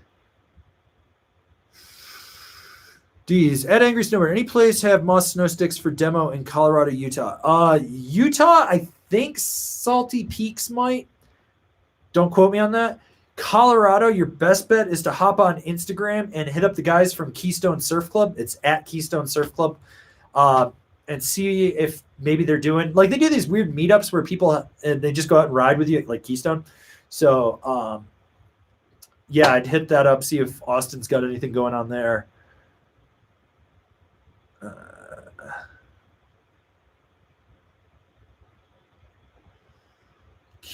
D's at Angry Snowboard. Any place have moss snow sticks for demo in Colorado, Utah? Utah, I think Salty Peaks might. Don't quote me on that. Colorado, your best bet is to hop on Instagram and hit up the guys from Keystone Surf Club. It's at Keystone Surf Club. And see if maybe they're doing, like, they do these weird meetups where people, and they just go out and ride with you, like Keystone. So, yeah, I'd hit that up, see if Austin's got anything going on there.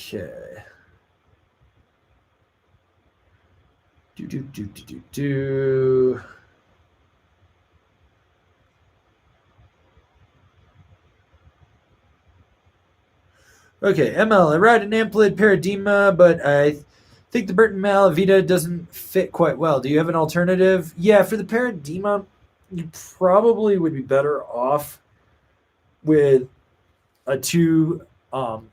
Okay. Okay, ML, I ride an Amplid Paradigma, but I think the Burton Malavita doesn't fit quite well. Do you have an alternative? Yeah, for the Paradigma, you probably would be better off with a two-part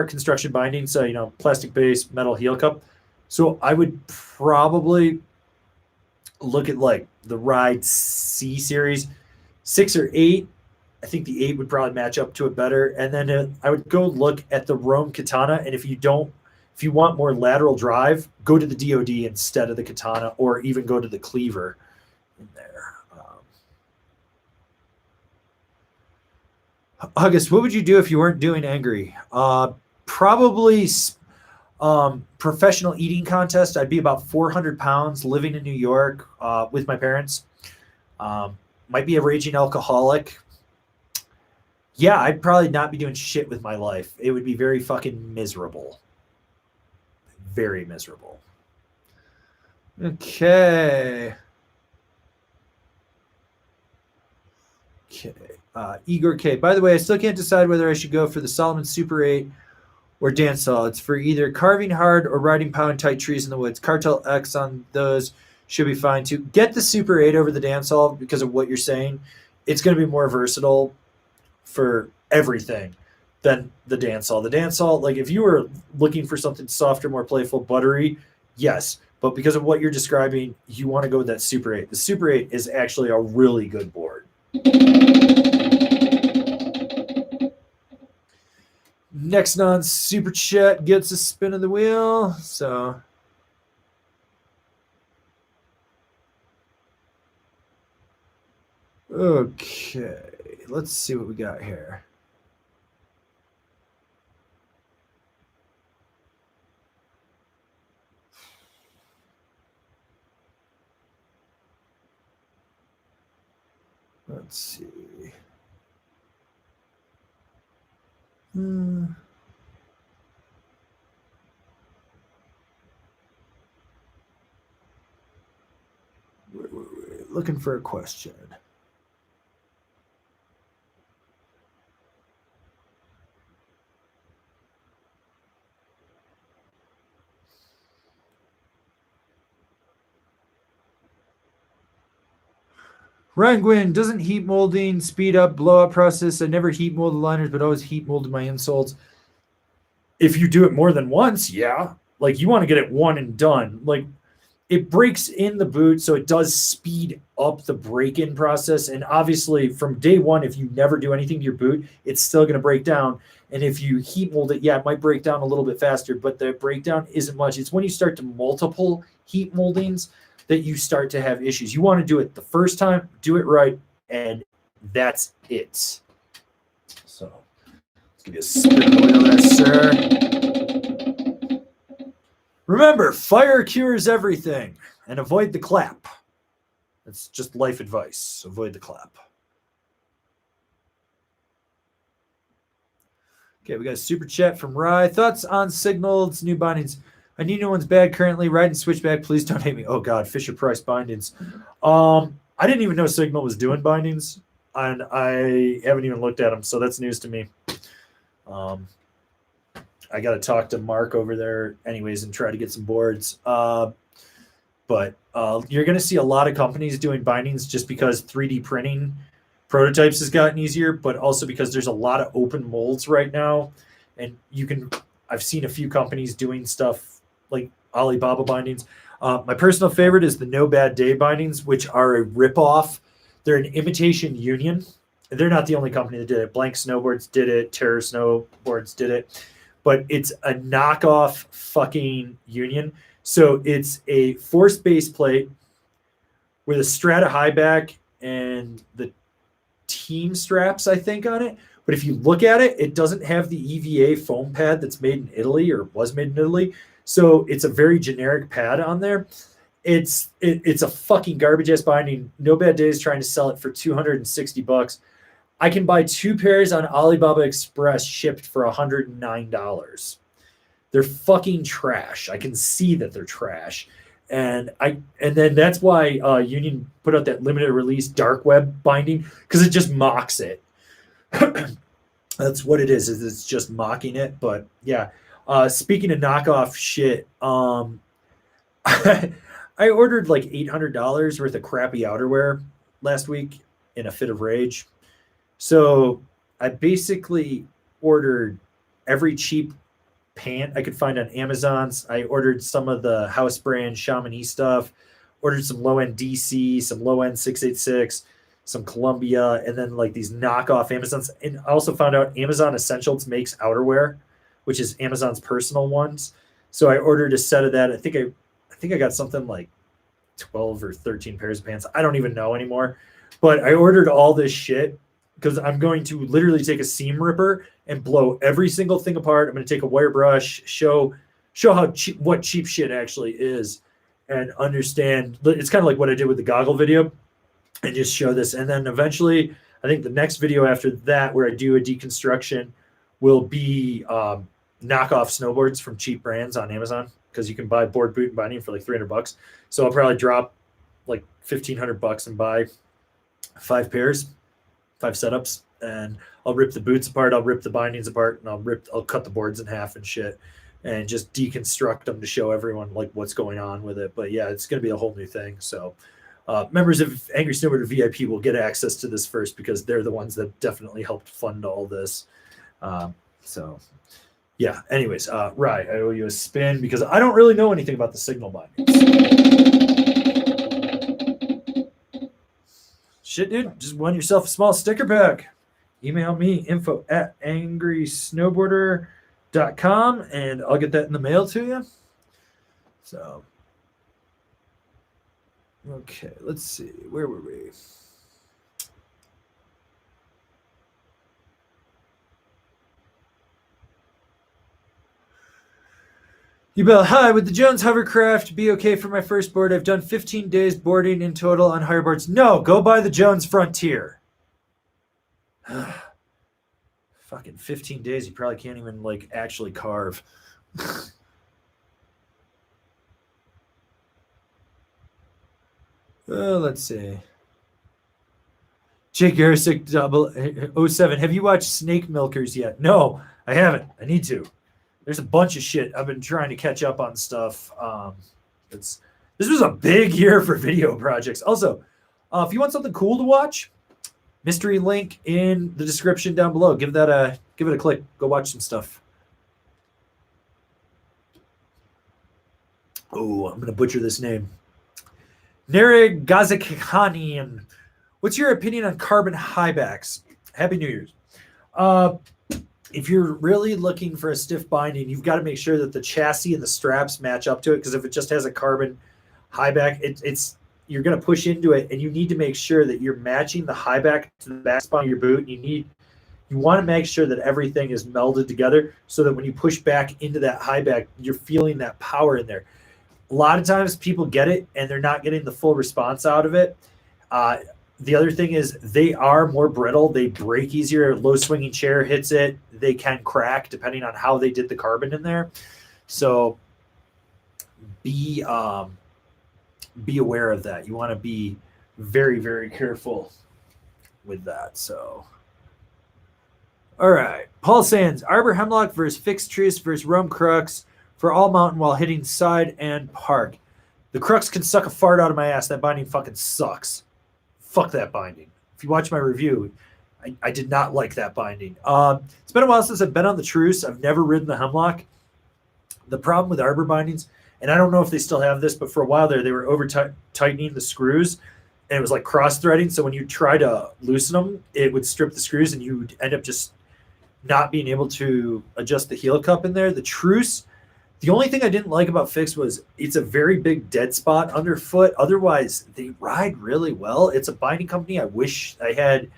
construction binding. So, plastic base, metal heel cup. So I would probably look at like the Ride C series, 6 or 8. I think the 8 would probably match up to it better. And then I would go look at the Rome Katana. And if you want more lateral drive, go to the DOD instead of the Katana, or even go to the Cleaver in there. August, what would you do if you weren't doing Angry? Probably professional eating contest. I'd be about 400 pounds, living in New York with my parents. Might be a raging alcoholic. Yeah, I'd probably not be doing shit with my life. It would be very fucking miserable. Very miserable. Okay. Igor K. By the way, I still can't decide whether I should go for the Solomon Super 8 or dance saw. It's for either carving hard or riding pound tight trees in the woods. Cartel X on those should be fine too. Get the Super 8 over the dance saw because of what you're saying. It's going to be more versatile for everything than the dance saw. The dance saw, like if you were looking for something softer, more playful, buttery, yes. But because of what you're describing, you want to go with that Super 8. The Super 8 is actually a really good board. Next non super chat gets a spin of the wheel. So okay, let's see what we got here. Let's see. We're looking for a question. Ryan Gwynn, doesn't heat molding speed up blowout process? I never heat molded liners, but always heat molded my insoles. If you do it more than once, yeah. Like you want to get it one and done. Like it breaks in the boot, so it does speed up the break-in process. And obviously from day one, if you never do anything to your boot, it's still going to break down. And if you heat mold it, yeah, it might break down a little bit faster, but the breakdown isn't much. It's when you start to multiple heat moldings that you start to have issues. You want to do it the first time, do it right, and that's it. So let's give you a spin of the wheel there, sir. Remember, fire cures everything, and avoid the clap. That's just life advice. Avoid the clap. Okay, we got a super chat from Rye. Thoughts on Signal's new bindings? I need new ones bad currently. Riding switchback. Please don't hate me. Oh God, Fisher Price bindings. I didn't even know Signal was doing bindings, and I haven't even looked at them, so that's news to me. I got to talk to Mark over there, anyways, and try to get some boards. But you're going to see a lot of companies doing bindings just because 3D printing prototypes has gotten easier, but also because there's a lot of open molds right now, and I've seen a few companies doing stuff like Alibaba bindings. My personal favorite is the No Bad Day bindings, which are a ripoff. They're an imitation Union. They're not the only company that did it. Blank Snowboards did it. Terror Snowboards did it. But it's a knockoff fucking Union. So it's a forced base plate with a Strata Highback and the team straps, I think, on it. But if you look at it, it doesn't have the EVA foam pad that's made in Italy or was made in Italy. So it's a very generic pad on there. It's a fucking garbage ass binding. No Bad Days trying to sell it for $260. I can buy 2 pairs on Alibaba Express shipped for $109. They're fucking trash. I can see that they're trash. And then that's why Union put out that limited release dark web binding, because it just mocks it. That's what it is it's just mocking it. But yeah, speaking of knockoff shit, I ordered like $800 worth of crappy outerwear last week in a fit of rage. So I basically ordered every cheap pant I could find on Amazon's. I ordered some of the house brand Chamonix stuff, ordered some low end DC, some low end 686, some Columbia, and then like these knockoff Amazons. And I also found out Amazon Essentials makes outerwear, which is Amazon's personal ones. So I ordered a set of that. I think I got something like 12 or 13 pairs of pants. I don't even know anymore. But I ordered all this shit because I'm going to literally take a seam ripper and blow every single thing apart. I'm going to take a wire brush, show how cheap, what cheap shit actually is, and understand. It's kind of like what I did with the goggle video, and just show this. And then eventually, I think the next video after that, where I do a deconstruction, will be knockoff snowboards from cheap brands on Amazon, because you can buy board, boot, and binding for like $300. So I'll probably drop like $1,500 and buy 5 pairs, 5 setups, and I'll rip the boots apart, I'll rip the bindings apart, and I'll cut the boards in half and shit, and just deconstruct them to show everyone like what's going on with it. But yeah, it's going to be a whole new thing. So members of Angry Snowboarder VIP will get access to this first, because they're the ones that definitely helped fund all this. So yeah, anyways, Rye, I owe you a spin because I don't really know anything about the signal bindings. Shit, dude, just won yourself a small sticker pack. Email me, info@angrysnowboarder.com, and I'll get that in the mail to you. So, okay, let's see. Where were we? You bet. Hi, would the Jones hovercraft be okay for my first board? I've done 15 days boarding in total on higher boards. No, go buy the Jones Frontier. Fucking 15 days. You probably can't even like actually carve. Let's see. Jake Garisick 007. Have you watched Snake Milkers yet? No, I haven't. I need to. There's a bunch of shit. I've been trying to catch up on stuff. This was a big year for video projects. Also, if you want something cool to watch, mystery link in the description down below. Give it a click. Go watch some stuff. Oh, I'm gonna butcher this name. Narigazakanian. What's your opinion on carbon highbacks? Happy New Year's. If you're really looking for a stiff binding, you've got to make sure that the chassis and the straps match up to it, because if it just has a carbon highback, you're going to push into it, and you need to make sure that you're matching the highback to the back spine of your boot. You want to make sure that everything is melded together so that when you push back into that highback, you're feeling that power in there. A lot of times people get it and they're not getting the full response out of it. The other thing is they are more brittle. They break easier. Low swinging chair hits it. They can crack depending on how they did the carbon in there. So be aware of that. You want to be very, very careful with that. So, all right. Paul Sands, Arbor Hemlock versus Fixed Truce versus Rome Crux for all mountain while hitting side and park. The Crux can suck a fart out of my ass. That binding fucking sucks. Fuck that binding. If you watch my review, I did not like that binding. It's been a while since I've been on the Truce. I've never ridden the Hemlock. The problem with Arbor bindings And I don't know if they still have this, but for a while there, they were over tightening the screws, and it was like cross threading. So when you try to loosen them, it would strip the screws, and you would end up just not being able to adjust the heel cup in there. The truce, the only thing I didn't like about Fix was it's a very big dead spot underfoot. Otherwise, they ride really well. It's a binding company I wish I had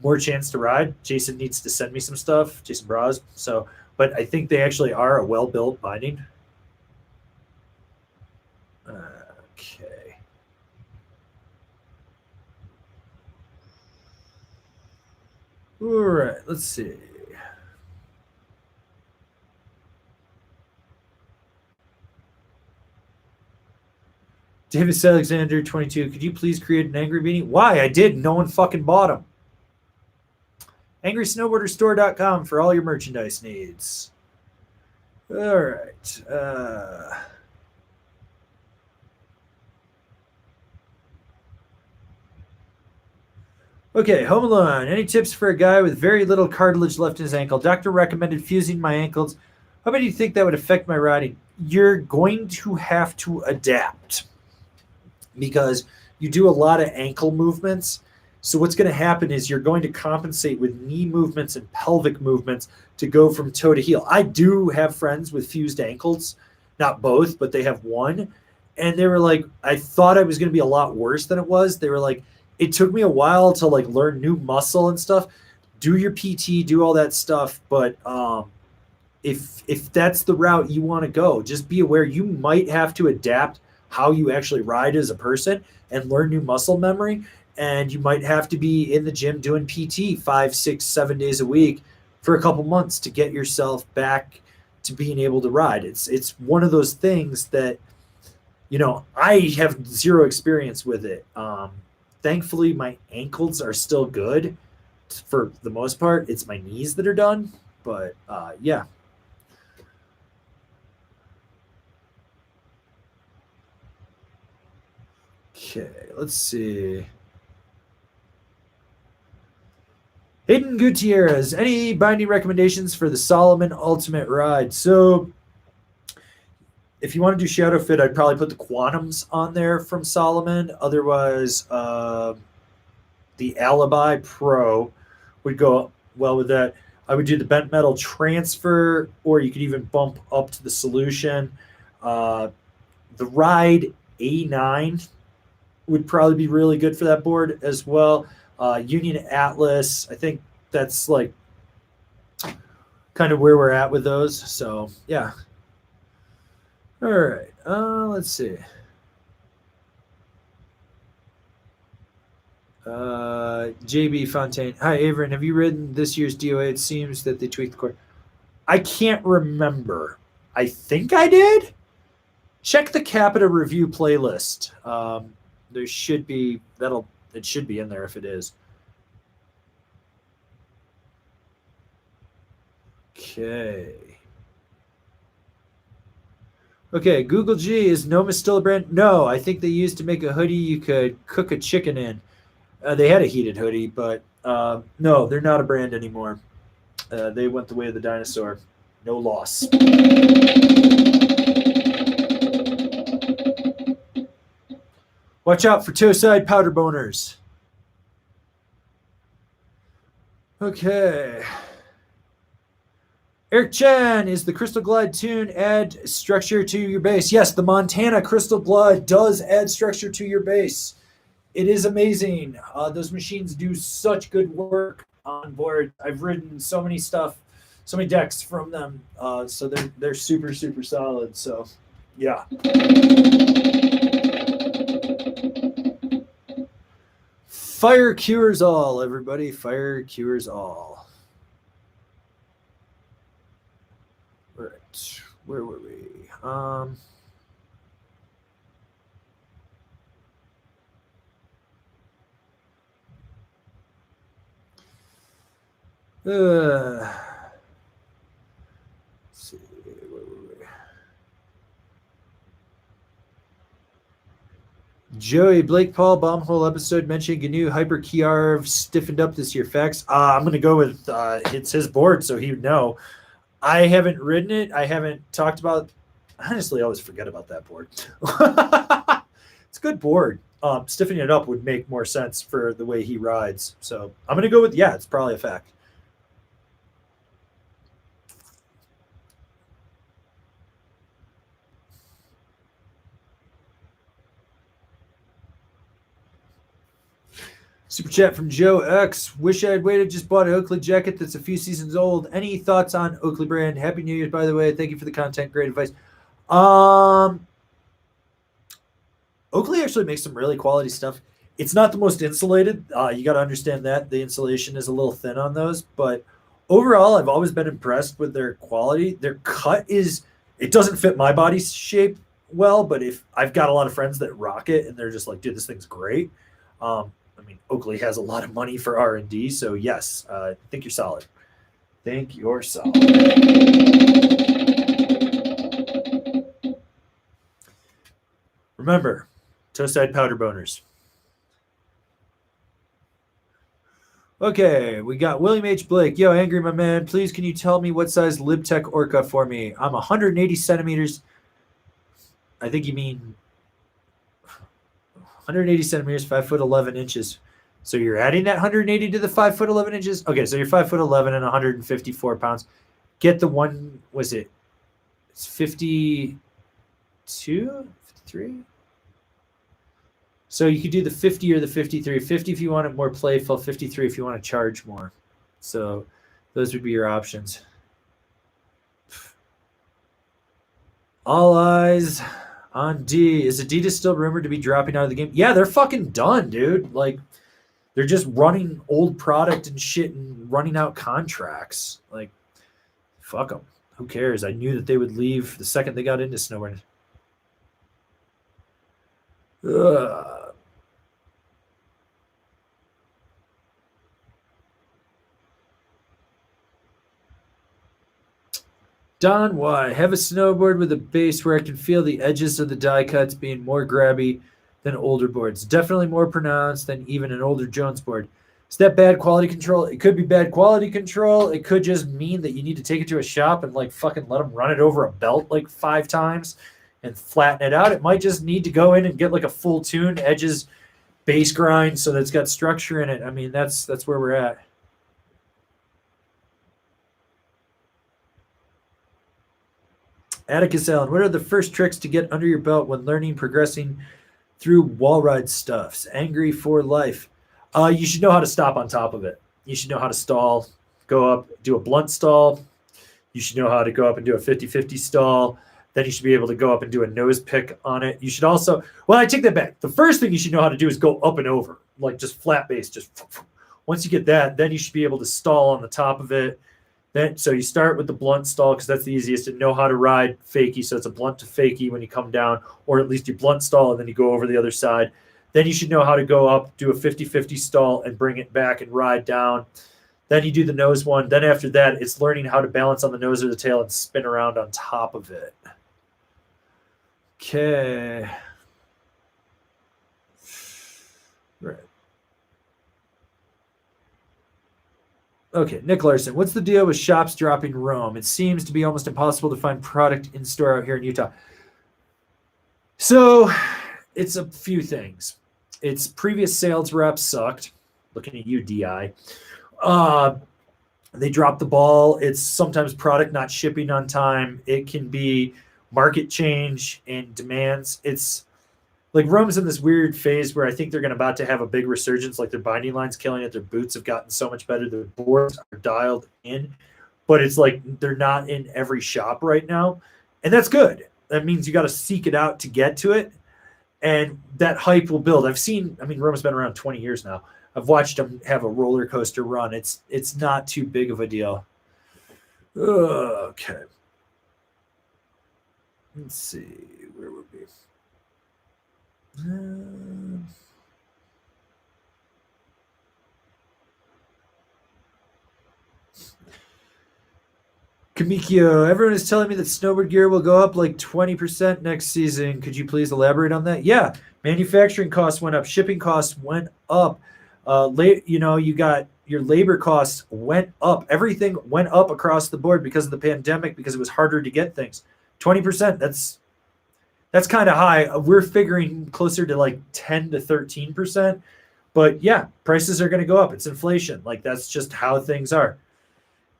more chance to ride. Jason needs to send me some stuff, Jason Braz. So, but I think they actually are a well-built binding. Okay. All right, let's see. Davis Alexander, 22. Could you please create an angry beanie? Why? I did. No one fucking bought them. AngrySnowboarderStore.com for all your merchandise needs. All right. Okay, Home Alone. Any tips for a guy with very little cartilage left in his ankle? Doctor recommended fusing my ankles. How about you think that would affect my riding? You're going to have to adapt because you do a lot of ankle movements. So what's going to happen is you're going to compensate with knee movements and pelvic movements to go from toe to heel. I do have friends with fused ankles, not both, but they have one. And they were like, I thought I was going to be a lot worse than it was. They were like, it took me a while to like learn new muscle and stuff. Do your PT, do all that stuff. But if that's the route you want to go, just be aware you might have to adapt how you actually ride as a person and learn new muscle memory. And you might have to be in the gym doing PT 5, 6, 7 days a week for a couple months to get yourself back to being able to ride. It's one of those things that, you know, I have zero experience with it. Thankfully, my ankles are still good for the most part. It's my knees that are done, but yeah. Okay, let's see. Hayden Gutierrez, any binding recommendations for the Solomon Ultimate Ride? So if you want to do Shadow Fit, I'd probably put the Quantums on there from Solomon. Otherwise, the Alibi Pro would go well with that. I would do the Bent Metal Transfer, or you could even bump up to the Solution. The Ride A9 would probably be really good for that board as well. Union Atlas, I think that's like kind of where we're at with those. So, yeah. All right. Let's see. JB Fontaine. Hi, Avran. Have you ridden this year's DOA? It seems that they tweaked the core. I can't remember. I think I did. Check the Capita review playlist. There should be it should be in there if it is. Okay. Okay, Google G, is Noma still a brand? No, I think they used to make a hoodie you could cook a chicken in. They had a heated hoodie, but no, they're not a brand anymore. They went the way of the dinosaur. No loss. Watch out for toe-side powder boners. Okay. Eric Chen, is the Crystal Glide tune add structure to your base? Yes, the Montana Crystal Glide does add structure to your base. It is amazing. Those machines do such good work on board. I've ridden so many decks from them. So they're super, super solid. So, yeah. Fire cures all, everybody. Fire cures all. Right. Where were we? Let's see. Where were we? Joey Blake Paul Bombhole episode mentioning GNU Hyper Kiarv stiffened up this year. Facts. I'm going to go with it's his board, so he would know. I haven't ridden it. I haven't talked about I honestly always forget about that board. It's a good board. Stiffening it up would make more sense for the way he rides. So I'm going to go with, yeah, it's probably a fact. Super chat from Joe X. Wish I had waited. Just bought an Oakley jacket that's a few seasons old. Any thoughts on Oakley brand? Happy New Year's, by the way. Thank you for the content. Great advice. Oakley actually makes some really quality stuff. It's not the most insulated. You got to understand that. The insulation is a little thin on those. But overall, I've always been impressed with their quality. Their cut is, it doesn't fit my body shape well, but if I've got a lot of friends that rock it and they're just like, dude, this thing's great. I mean, Oakley has a lot of money for R&D. So yes, I think you're solid. Think you're solid. Remember, toe-side powder boners. Okay, we got William H. Blake. Yo, Angry, my man. Please, can you tell me what size LibTech Orca for me? I'm 180 centimeters. I think you mean 180 centimeters, 5'11" inches. So you're adding that 180 to the 5'11" inches? Okay, so you're 5'11" and 154 pounds. Get the one, was it? It's 52? 53? So you could do the 50 or the 53. 50 if you want it more playful, 53 if you want to charge more. So those would be your options. All eyes on D. Is Adidas still rumored to be dropping out of the game? Yeah, they're fucking done, dude. Like, they're just running old product and shit and running out contracts. Like, fuck them. Who cares? I knew that they would leave the second they got into snowboarding. Don Y. Have a snowboard with a base where I can feel the edges of the die cuts being more grabby than older boards. Definitely more pronounced than even an older Jones board. Is that bad quality control? It could be bad quality control. It could just mean that you need to take it to a shop and like fucking let them run it over a belt like 5 times and flatten it out. It might just need to go in and get like a full tune edges base grind so that it's got structure in it. I mean, that's where we're at. Atticus Allen, what are the first tricks to get under your belt when learning, progressing through wall ride stuffs? Angry for life. You should know how to stop on top of it. You should know how to stall, go up, do a blunt stall. You should know how to go up and do a 50-50 stall. Then you should be able to go up and do a nose pick on it. You should also, well, I take that back. The first thing you should know how to do is go up and over, like just flat base. Just once you get that, then you should be able to stall on the top of it. Then, so you start with the blunt stall because that's the easiest to know how to ride fakie. So it's a blunt to fakie when you come down, or at least you blunt stall and then you go over the other side. Then you should know how to go up, do a 50-50 stall and bring it back and ride down. Then you do the nose one. Then after that, it's learning how to balance on the nose or the tail and spin around on top of it. Okay. Right. Okay, Nick Larson, what's the deal with shops dropping Rome? It seems to be almost impossible to find product in store out here in Utah. So it's a few things. Its previous sales reps sucked. Looking at you, DI. They dropped the ball. It's sometimes product not shipping on time. It can be market change and demands. It's like Rome's in this weird phase where I think they're about to have a big resurgence. Like their binding line's killing it. Their boots have gotten so much better. Their boards are dialed in, but it's like they're not in every shop right now. And that's good. That means you got to seek it out to get to it. And that hype will build. Rome's been around 20 years now. I've watched them have a roller coaster run. It's not too big of a deal. Okay. Let's see. Where would be? Kamikyo, everyone is telling me that snowboard gear will go up like 20% next season. Could you please elaborate on that? Yeah, manufacturing costs went up, shipping costs went up. You got your labor costs went up. Everything went up across the board because of the pandemic, because it was harder to get things. 20%. That's kind of high. We're figuring closer to like 10 to 13%. But yeah, prices are going to go up. It's inflation. Like that's just how things are.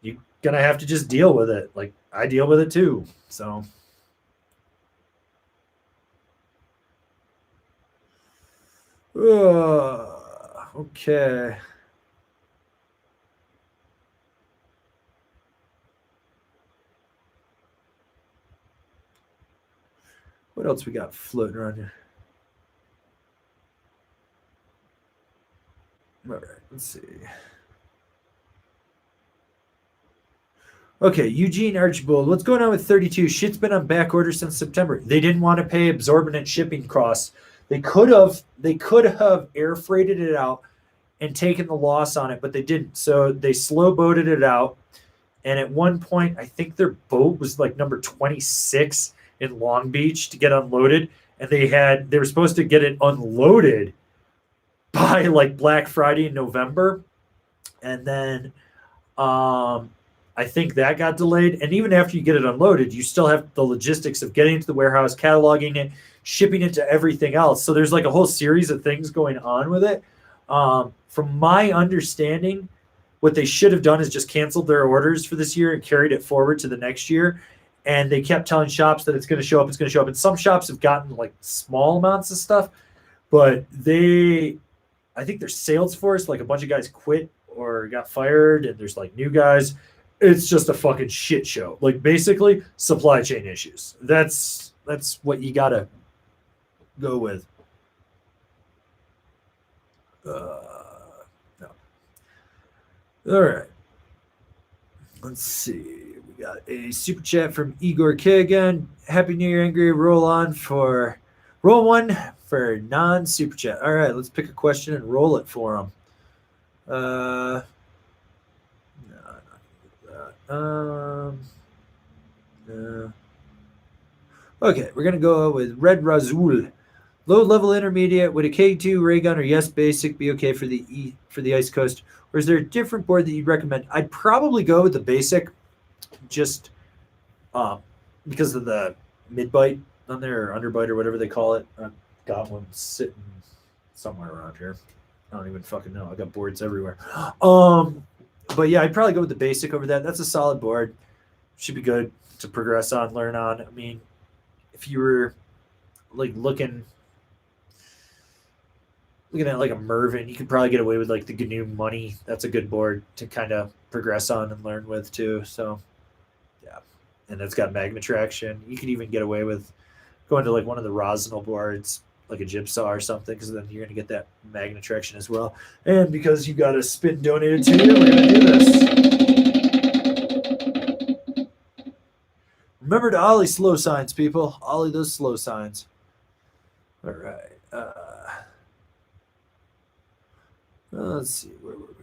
You're going to have to just deal with it. Like I deal with it too. So okay. What else we got floating around here? All right, let's see. Okay, Eugene Archibald. What's going on with 32? Shit's been on back order since September. They didn't want to pay absorbent shipping costs. They could have air freighted it out and taken the loss on it, but they didn't. So they slow boated it out. And at one point, I think their boat was like number 26 in Long Beach to get unloaded. And they were supposed to get it unloaded by like Black Friday in November. And then I think that got delayed. And even after you get it unloaded, you still have the logistics of getting it to the warehouse, cataloging it, shipping it to everything else. So there's like a whole series of things going on with it. From my understanding, what they should have done is just canceled their orders for this year and carried it forward to the next year. And they kept telling shops that it's going to show up, it's going to show up. And some shops have gotten like small amounts of stuff, but I think their sales force, like a bunch of guys quit or got fired, and there's like new guys. It's just a fucking shit show. Like basically supply chain issues. That's what you gotta go with. No. All right. Let's see. We got a super chat from Igor K again. Happy New Year, Angry. Roll one for non-super chat. All right, let's pick a question and roll it for him. Okay, we're gonna go with Red Razul. Low level intermediate, would a K2 ray gun or yes basic be okay for the ice coast, or is there a different board that you'd recommend? I'd probably go with the basic, just because of the mid bite on there, or underbite, or whatever they call it. I've got one sitting somewhere around here. I don't even fucking know. I got boards everywhere. But yeah, I'd probably go with the basic over that. That's a solid board. Should be good to progress on, learn on. I mean, if you were like looking at like a Mervin, you could probably get away with like the GNU Money. That's a good board to kind of progress on and learn with too. So yeah, and it's got magma traction. You could even get away with going to like one of the Rosinal boards, like a Jigsaw or something, because then you're going to get that magna traction as well. And because you got a spin donated to you, we're going to do this. Remember to ollie slow signs, people. Ollie those slow signs. All right. Let's see. Where were we?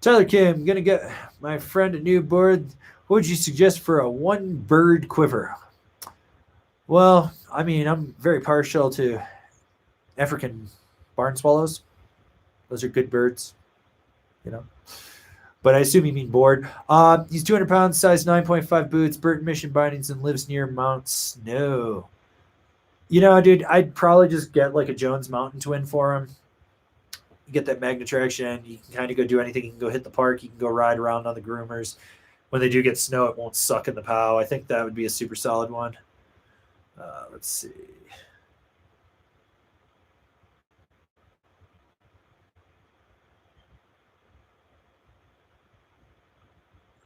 Tyler Kim, going to get my friend a new board. What would you suggest for a one bird quiver? Well, I mean, I'm very partial to African barn swallows. Those are good birds, you know. But I assume you mean board. He's 200 pounds, size 9.5 boots, Burton Mission bindings, and lives near Mount Snow. You know, dude, I'd probably just get like a Jones Mountain Twin for him. You get that magna traction. You can kind of go do anything. You can go hit the park. You can go ride around on the groomers. When they do get snow, it won't suck in the POW. I think that would be a super solid one. Let's see.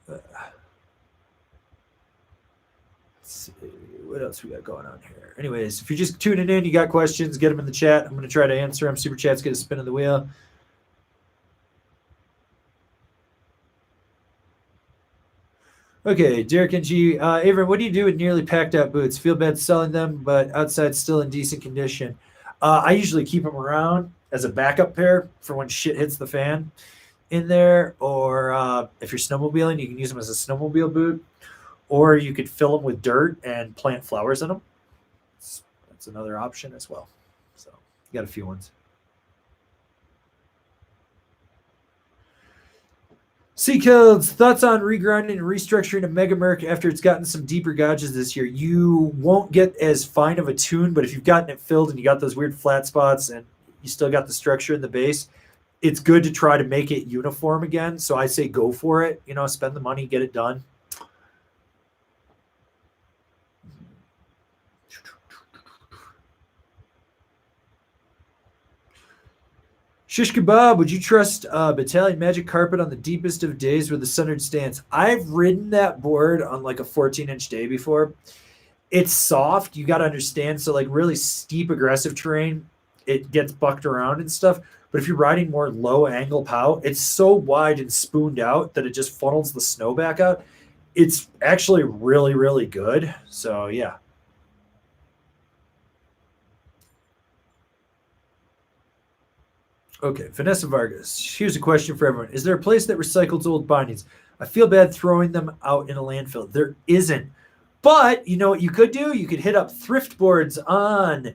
Let's see. What else we got going on here? Anyways, if you're just tuning in, you got questions, get them in the chat. I'm going to try to answer them. Super chats, get a spin of the wheel. Okay, Derek and G. Avran, what do you do with nearly packed out boots? Feel bad selling them, but outside still in decent condition. I usually keep them around as a backup pair for when shit hits the fan in there. Or if you're snowmobiling, you can use them as a snowmobile boot. Or you could fill them with dirt and plant flowers in them. That's another option as well. So you got a few ones. Seacodes, thoughts on regrinding and restructuring a Mega Merc after it's gotten some deeper gauges this year? You won't get as fine of a tune, but if you've gotten it filled and you got those weird flat spots and you still got the structure in the base, it's good to try to make it uniform again. So I say go for it. You know, spend the money, get it done. Shish kebab, would you trust Battalion Magic Carpet on the deepest of days with the centered stance? I've ridden that board on like a 14-inch day before. It's soft. You got to understand. So like really steep, aggressive terrain, it gets bucked around and stuff. But if you're riding more low angle pow, it's so wide and spooned out that it just funnels the snow back out. It's actually really, really good. So yeah. Okay, Vanessa Vargas. Here's a question for everyone. Is there a place that recycles old bindings? I feel bad throwing them out in a landfill. There isn't. But you know what you could do? You could hit up thrift boards on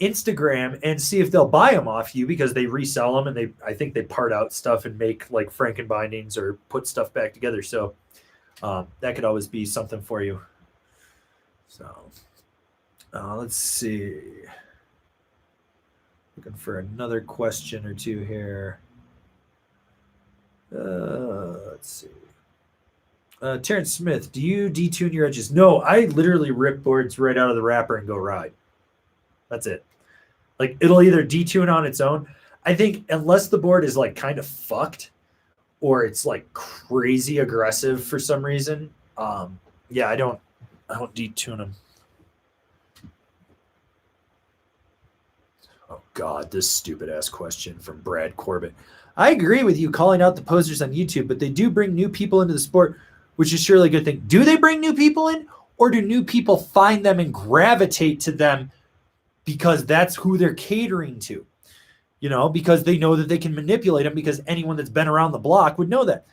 Instagram and see if they'll buy them off you because they resell them and I think they part out stuff and make like Franken bindings or put stuff back together. So that could always be something for you. So let's see. Looking for another question or two here. Let's see. Terrence Smith, do you detune your edges? No, I literally rip boards right out of the wrapper and go ride. That's it. Like it'll either detune on its own. I think unless the board is like kind of fucked or it's like crazy aggressive for some reason. Yeah, I don't detune them. Oh, God, this stupid-ass question from Brad Corbett. I agree with you calling out the posers on YouTube, but they do bring new people into the sport, which is surely a good thing. Do they bring new people in, or do new people find them and gravitate to them because that's who they're catering to? You know, because they know that they can manipulate them because anyone that's been around the block would know that.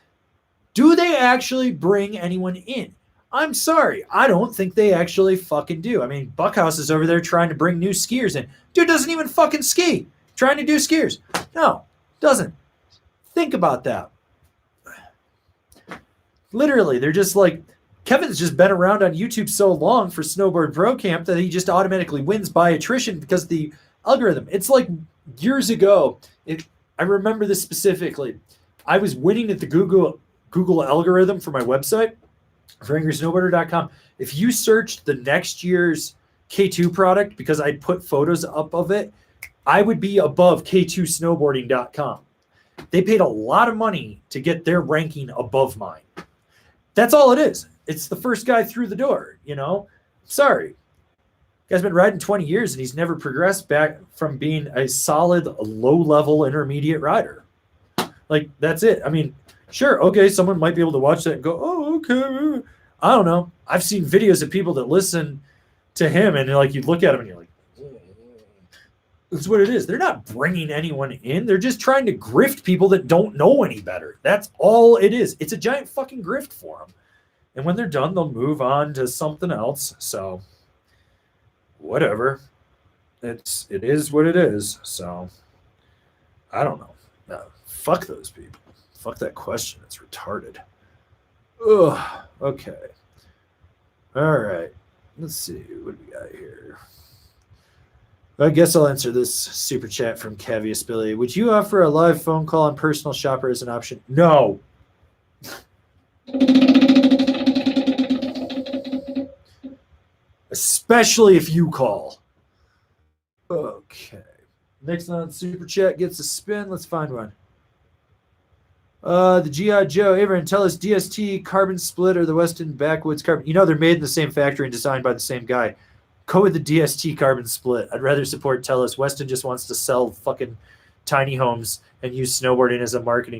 Do they actually bring anyone in? I'm sorry. I don't think they actually fucking do. I mean, Buckhouse is over there trying to bring new skiers in. Dude doesn't even fucking ski. Trying to do skiers. No, doesn't. Think about that. Literally, they're just like, Kevin's just been around on YouTube so long for Snowboard Pro Camp that he just automatically wins by attrition because the algorithm. It's like years ago. I remember this specifically. I was winning at the Google algorithm for my website, for angrysnowboarder.com. If you searched the next year's K2 product, because I put photos up of it, I would be above K2snowboarding.com. They paid a lot of money to get their ranking above mine. That's all it is. It's the first guy through the door, you know? Sorry. Guy's been riding 20 years and he's never progressed back from being a solid, low-level intermediate rider. Like, that's it. I mean, sure, okay, someone might be able to watch that and go, oh, okay. I don't know. I've seen videos of people that listen to him and like you look at him and you're like, that's what it is. They're not bringing anyone in. They're just trying to grift people that don't know any better. That's all it is. It's a giant fucking grift for them. And when they're done, they'll move on to something else. So whatever. It is what it is. So I don't know. No, fuck those people. Fuck that question. It's retarded. Ugh. Okay. All right. Let's see. What do we got here? I guess I'll answer this super chat from Cavius Billy. Would you offer a live phone call on Personal Shopper as an option? No. Especially if you call. Okay. Next on super chat gets a spin. Let's find one. The G.I. Joe, Avran, tell us DST carbon split or the Weston Backwoods carbon. You know, they're made in the same factory and designed by the same guy. Go with the DST carbon split. I'd rather support Tellus. Weston just wants to sell fucking tiny homes and use snowboarding as a marketing tool.